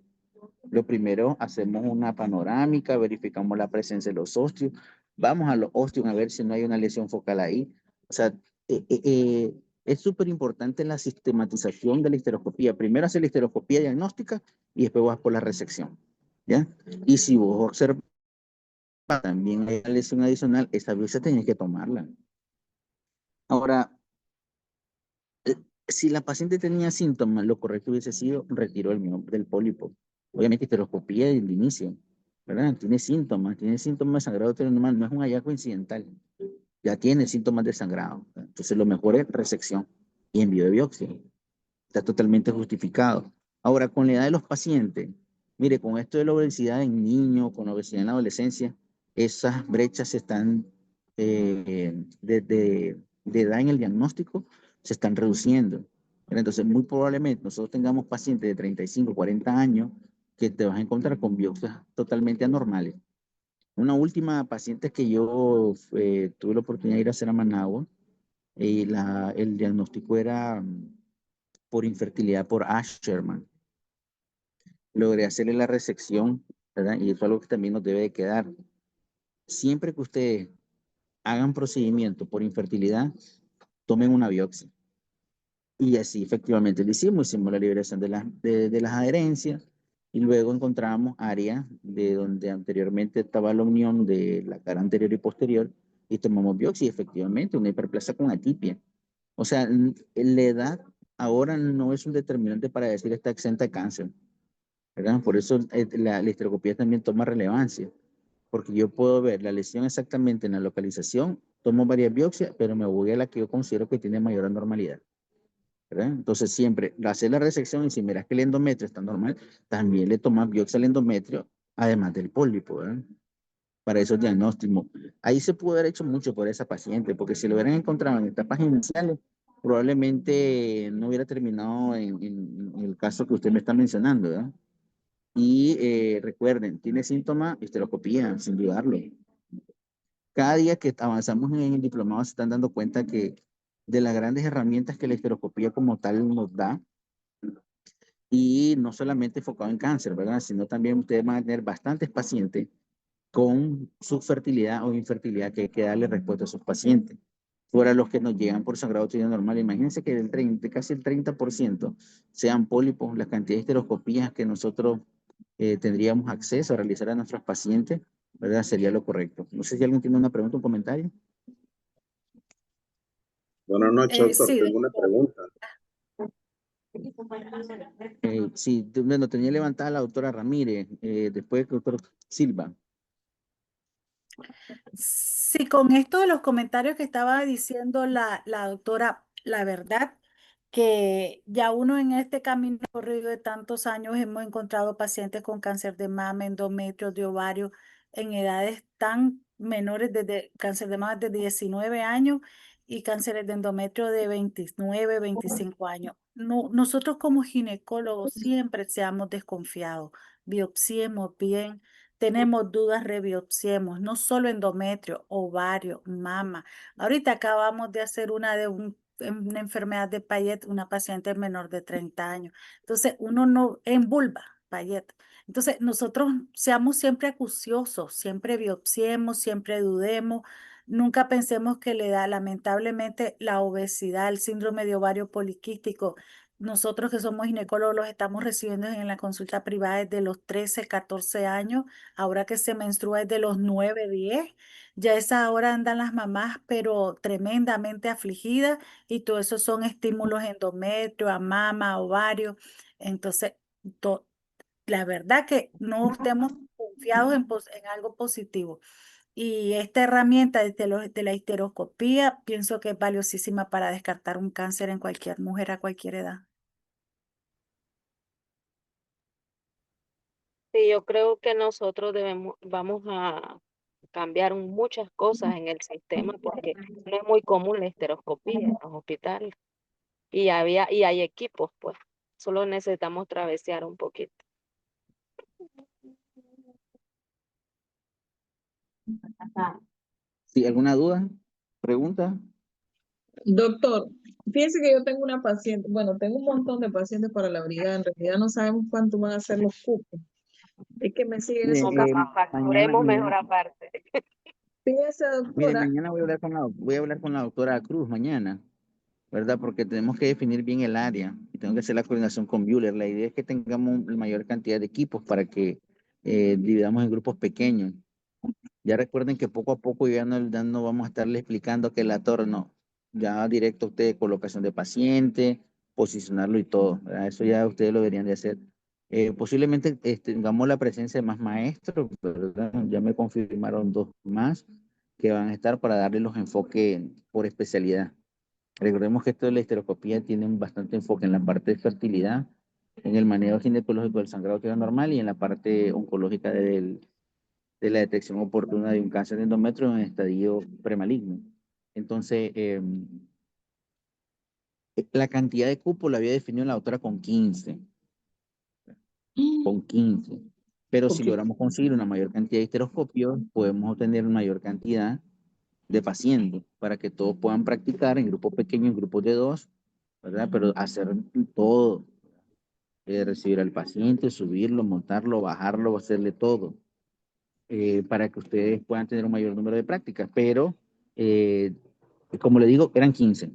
Lo primero, hacemos una panorámica, verificamos la presencia de los ostios, vamos a los ostios a ver si no hay una lesión focal ahí. O sea, es súper importante la sistematización de la histeroscopía. Primero hacer la histeroscopía diagnóstica y después vas por la resección, ¿ya? Y si vos observas también hay una lesión adicional, esa biopsia tenés que tomarla. Ahora, si la paciente tenía síntomas, lo correcto hubiese sido retiro del pólipo. Obviamente histeroscopía desde el inicio, ¿verdad? Tiene síntomas de sangrado normal, no es un hallazgo incidental. Ya tiene síntomas de sangrado. Entonces lo mejor es resección y envío de biopsia. Está totalmente justificado. Ahora, con la edad de los pacientes, mire, con esto de la obesidad en niños, con la obesidad en la adolescencia, esas brechas se están, de edad en el diagnóstico, se están reduciendo. Entonces, muy probablemente nosotros tengamos pacientes de 35, 40 años que te vas a encontrar con biopsias totalmente anormales. Una última paciente que yo tuve la oportunidad de ir a hacer a Managua, y el diagnóstico era por infertilidad por Asherman. Logré hacerle la resección, ¿verdad? Y eso es algo que también nos debe de quedar. Siempre que ustedes hagan procedimiento por infertilidad, tomen una biopsia. Y así efectivamente lo hicimos la liberación de las adherencias y luego encontramos áreas de donde anteriormente estaba la unión de la cara anterior y posterior y tomamos biopsia y efectivamente una hiperplasia con atipia. O sea, la edad ahora no es un determinante para decir está exenta de cáncer, ¿verdad? Por eso la histeroscopía también toma relevancia, porque yo puedo ver la lesión exactamente en la localización, tomo varias biopsias, pero me voy a la que yo considero que tiene mayor anormalidad, ¿verdad? Entonces siempre hacer la resección y si miras que el endometrio está normal, también le tomas biopsia al endometrio, además del pólipo, ¿verdad? Para esos diagnósticos. Ahí se pudo haber hecho mucho por esa paciente, porque si lo hubieran encontrado en etapas iniciales, probablemente no hubiera terminado en el caso que usted me está mencionando, ¿verdad? Y recuerden, tiene síntomas, histeroscopía, sin dudarlo. Cada día que avanzamos en el diplomado se están dando cuenta que de las grandes herramientas que la histeroscopía como tal nos da, y no solamente enfocado en cáncer, ¿verdad? Sino también ustedes van a tener bastantes pacientes con subfertilidad o infertilidad que hay que darle respuesta a esos pacientes. Fuera los que nos llegan por sangrado uterino normal, imagínense que casi el 30% sean pólipos, las cantidades de histeroscopías que nosotros tendríamos acceso a realizar a nuestros pacientes, ¿verdad? Sería lo correcto. No sé si alguien tiene una pregunta o un comentario. Buenas noches, doctor. Sí, Tengo una pregunta. Sí, bueno, tenía levantada la doctora Ramírez, después el doctor Silva. sí, con esto de los comentarios que estaba diciendo la doctora, la verdad que ya uno en este camino corrido de tantos años hemos encontrado pacientes con cáncer de mama, endometrio, de ovario, en edades tan menores, desde cáncer de mama de 19 años y cánceres de endometrio de 29, 25 años. No, nosotros como ginecólogos siempre seamos desconfiados, biopsiemos bien. Tenemos dudas, rebiopsiemos, no solo endometrio, ovario, mama. Ahorita acabamos de hacer una de una enfermedad de Payet, una paciente menor de 30 años. Entonces, uno no, en vulva, Payet. Entonces, nosotros seamos siempre acuciosos, siempre biopsiemos, siempre dudemos, nunca pensemos que le da, lamentablemente, la obesidad, el síndrome de ovario poliquístico, nosotros que somos ginecólogos los estamos recibiendo en la consulta privada desde los 13, 14 años, ahora que se menstrua desde los 9, 10, ya a esa hora andan las mamás pero tremendamente afligidas y todo eso son estímulos endometrio, a mama, ovario, entonces to- la verdad que no estemos confiados en algo positivo. Y esta herramienta de la histeroscopía pienso que es valiosísima para descartar un cáncer en cualquier mujer a cualquier edad. Sí, yo creo que nosotros vamos a cambiar muchas cosas en el sistema porque no es muy común la esteroscopía en los hospitales y hay equipos, pues, solo necesitamos travesear un poquito. ¿Sí? ¿Alguna duda? ¿Pregunta? Doctor, fíjese que yo tengo una paciente, bueno, tengo un montón de pacientes para la brigada, en realidad no sabemos cuánto van a ser los cupos. Es que me siguen Miren, esos No, casos. facturemos mejor aparte. Fíjese, miren, doctora, mañana voy a hablar con la doctora Cruz mañana, ¿verdad? Porque tenemos que definir bien el área y tengo que hacer la coordinación con Bueller. La idea es que tengamos la mayor cantidad de equipos para que dividamos en grupos pequeños. Ya recuerden que poco a poco ya no vamos a estarle explicando que la torre no, ya directo a ustedes colocación de paciente, posicionarlo y todo, ¿verdad? Eso ya ustedes lo deberían de hacer. Posiblemente tengamos la presencia de más maestros, ¿verdad? Ya me confirmaron 2 más que van a estar para darle los enfoques por especialidad. Recordemos que esto de la histeroscopía tiene bastante enfoque en la parte de fertilidad, en el manejo ginecológico del sangrado que es normal y en la parte oncológica de la detección oportuna de un cáncer de endometrio en estadio premaligno. Entonces, la cantidad de cupos la había definido la doctora con 15, con 15. Pero si ok. logramos conseguir una mayor cantidad de histeroscopios, podemos obtener una mayor cantidad de pacientes para que todos puedan practicar en grupos pequeños, en grupos de 2, ¿verdad? Pero hacer todo, recibir al paciente, subirlo, montarlo, bajarlo, hacerle todo. Para que ustedes puedan tener un mayor número de prácticas. Pero, como le digo, eran 15.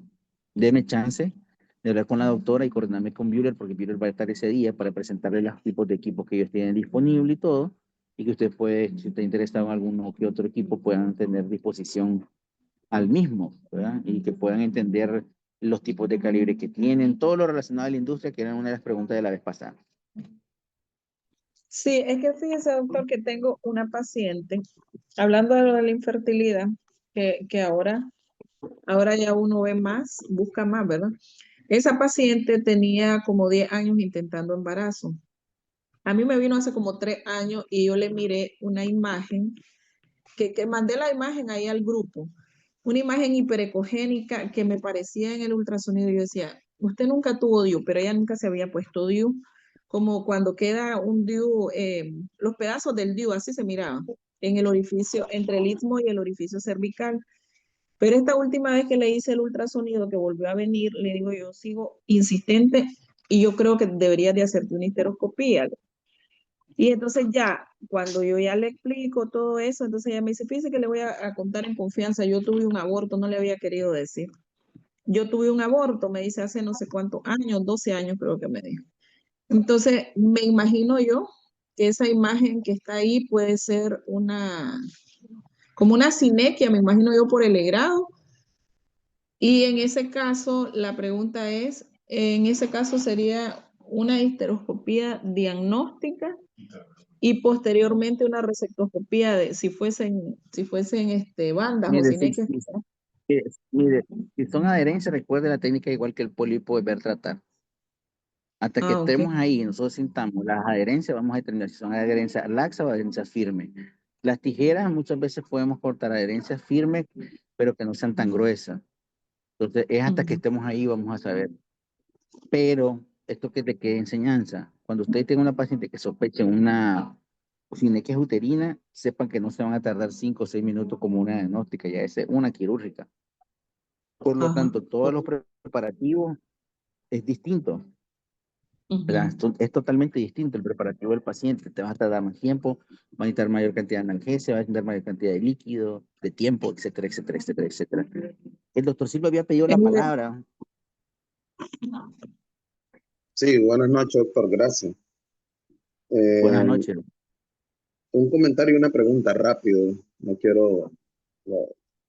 Deme chance de hablar con la doctora y coordinarme con Bueller, porque Bueller va a estar ese día para presentarle los tipos de equipos que ellos tienen disponible y todo, y que usted puede, si está interesado en alguno que otro equipo, puedan tener disposición al mismo, ¿verdad? Y que puedan entender los tipos de calibre que tienen, todo lo relacionado a la industria, que era una de las preguntas de la vez pasada. Sí, es que fíjese, doctor, que tengo una paciente, hablando de lo de la infertilidad, que ahora ya uno ve más, busca más, ¿verdad? Esa paciente tenía como 10 años intentando embarazo. A mí me vino hace como 3 años y yo le miré una imagen, que mandé la imagen ahí al grupo, una imagen hiperecogénica que me parecía en el ultrasonido. Yo decía, usted nunca tuvo DIU, pero ella nunca se había puesto DIU, como cuando queda un DIU, los pedazos del DIU, así se miraban, en el orificio, entre el istmo y el orificio cervical. Pero esta última vez que le hice el ultrasonido, que volvió a venir, le digo, yo sigo insistente y yo creo que deberías de hacerte una histeroscopía. Y entonces ya, cuando yo ya le explico todo eso, entonces ella me dice, fíjese que le voy a contar en confianza, yo tuve un aborto, no le había querido decir. Yo tuve un aborto, me dice, hace no sé cuántos años, 12 años creo que me dijo. Entonces, me imagino yo que esa imagen que está ahí puede ser como una sinequia, me imagino yo por el legrado. Y en ese caso, la pregunta es, en ese caso sería una histeroscopía diagnóstica y posteriormente una resectoscopía de si fuesen bandas o Mire, sinequias. mire, si son adherencias, recuerde la técnica igual que el pólipo de ver tratar. Hasta que Ah, ok. estemos ahí y nosotros sintamos las adherencias, vamos a determinar si son adherencias laxas o adherencias firmes. Las tijeras muchas veces podemos cortar adherencias firmes, pero que no sean tan gruesas. Entonces, es hasta que Ujú. estemos ahí vamos a saber. Pero esto que te quede enseñanza, cuando usted tenga una paciente que sospeche una sinequia uterina, sepan que no se van a tardar 5 o 6 minutos como una diagnóstica, ya es una quirúrgica. Por lo Ajá. tanto, todos los preparativos es distinto. ¿Verdad? Ujú. Es totalmente distinto el preparativo del paciente. Te vas a tardar más tiempo, va a necesitar mayor cantidad de analgesia, va a necesitar mayor cantidad de líquido, de tiempo, etcétera, etcétera, etcétera, etcétera. El doctor Silva había pedido la Mire, palabra. Sí, buenas noches, doctor. Gracias. Buenas Eh, noches. un comentario y una pregunta rápido. No,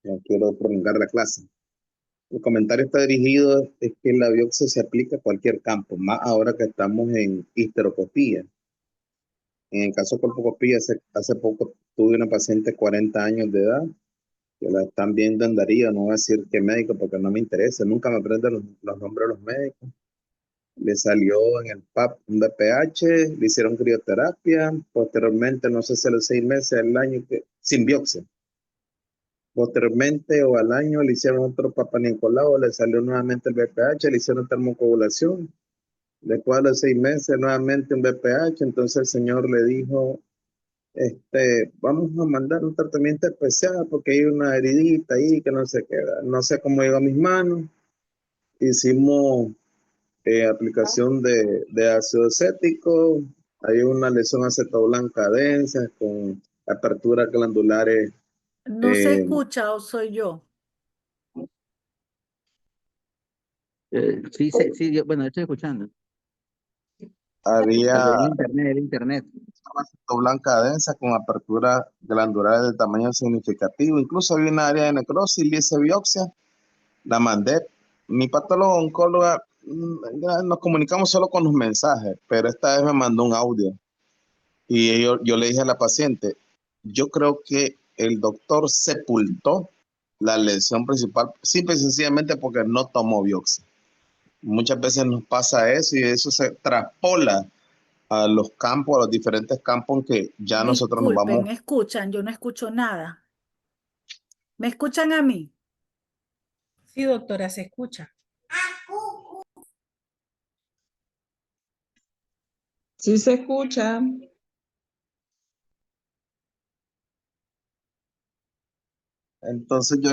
no quiero prolongar la clase. El comentario está dirigido es que la biopsia se aplica a cualquier campo, más ahora que estamos en histeroscopía. En el caso de colposcopía, hace poco tuve una paciente de 40 años de edad que la están viendo en Darío, no voy a decir qué médico porque no me interesa, nunca me aprenden los nombres de los médicos. Le salió en el PAP un BPH, le hicieron crioterapia, posteriormente, no sé si a los 6 meses, al año, sin biopsia. Posteriormente o al año le hicieron otro Papa Nicolau, le salió nuevamente el BPH, le hicieron termocoagulación. Después de los 6 meses, nuevamente un BPH, entonces el señor le dijo, vamos a mandar un tratamiento especial porque hay una heridita ahí que no se queda. No sé cómo llegó a mis manos. Hicimos aplicación de ácido acético. Hay una lesión acetoblanca densa con aperturas glandulares. No se eh, escucha o soy yo. Sí, sí, bueno, estoy escuchando. había Tal vez el internet. una acetoblanca densa con aperturas glandulares de tamaño significativo. Incluso había una área de necrosis, le hice biopsia, la mandé. Mi patólogo oncóloga, ya nos comunicamos solo con los mensajes, pero esta vez me mandó un audio. Y yo le dije a la paciente, yo creo que el doctor sepultó la lesión principal, simple y sencillamente porque no tomó biopsia. Muchas veces nos pasa eso y eso se traspola a los campos, a los diferentes campos en que ya nosotros nos Disculpen, vamos. ¿me escuchan? Yo no escucho nada. ¿Me escuchan a mí? Sí, doctora, se escucha. Sí se escucha. Entonces yo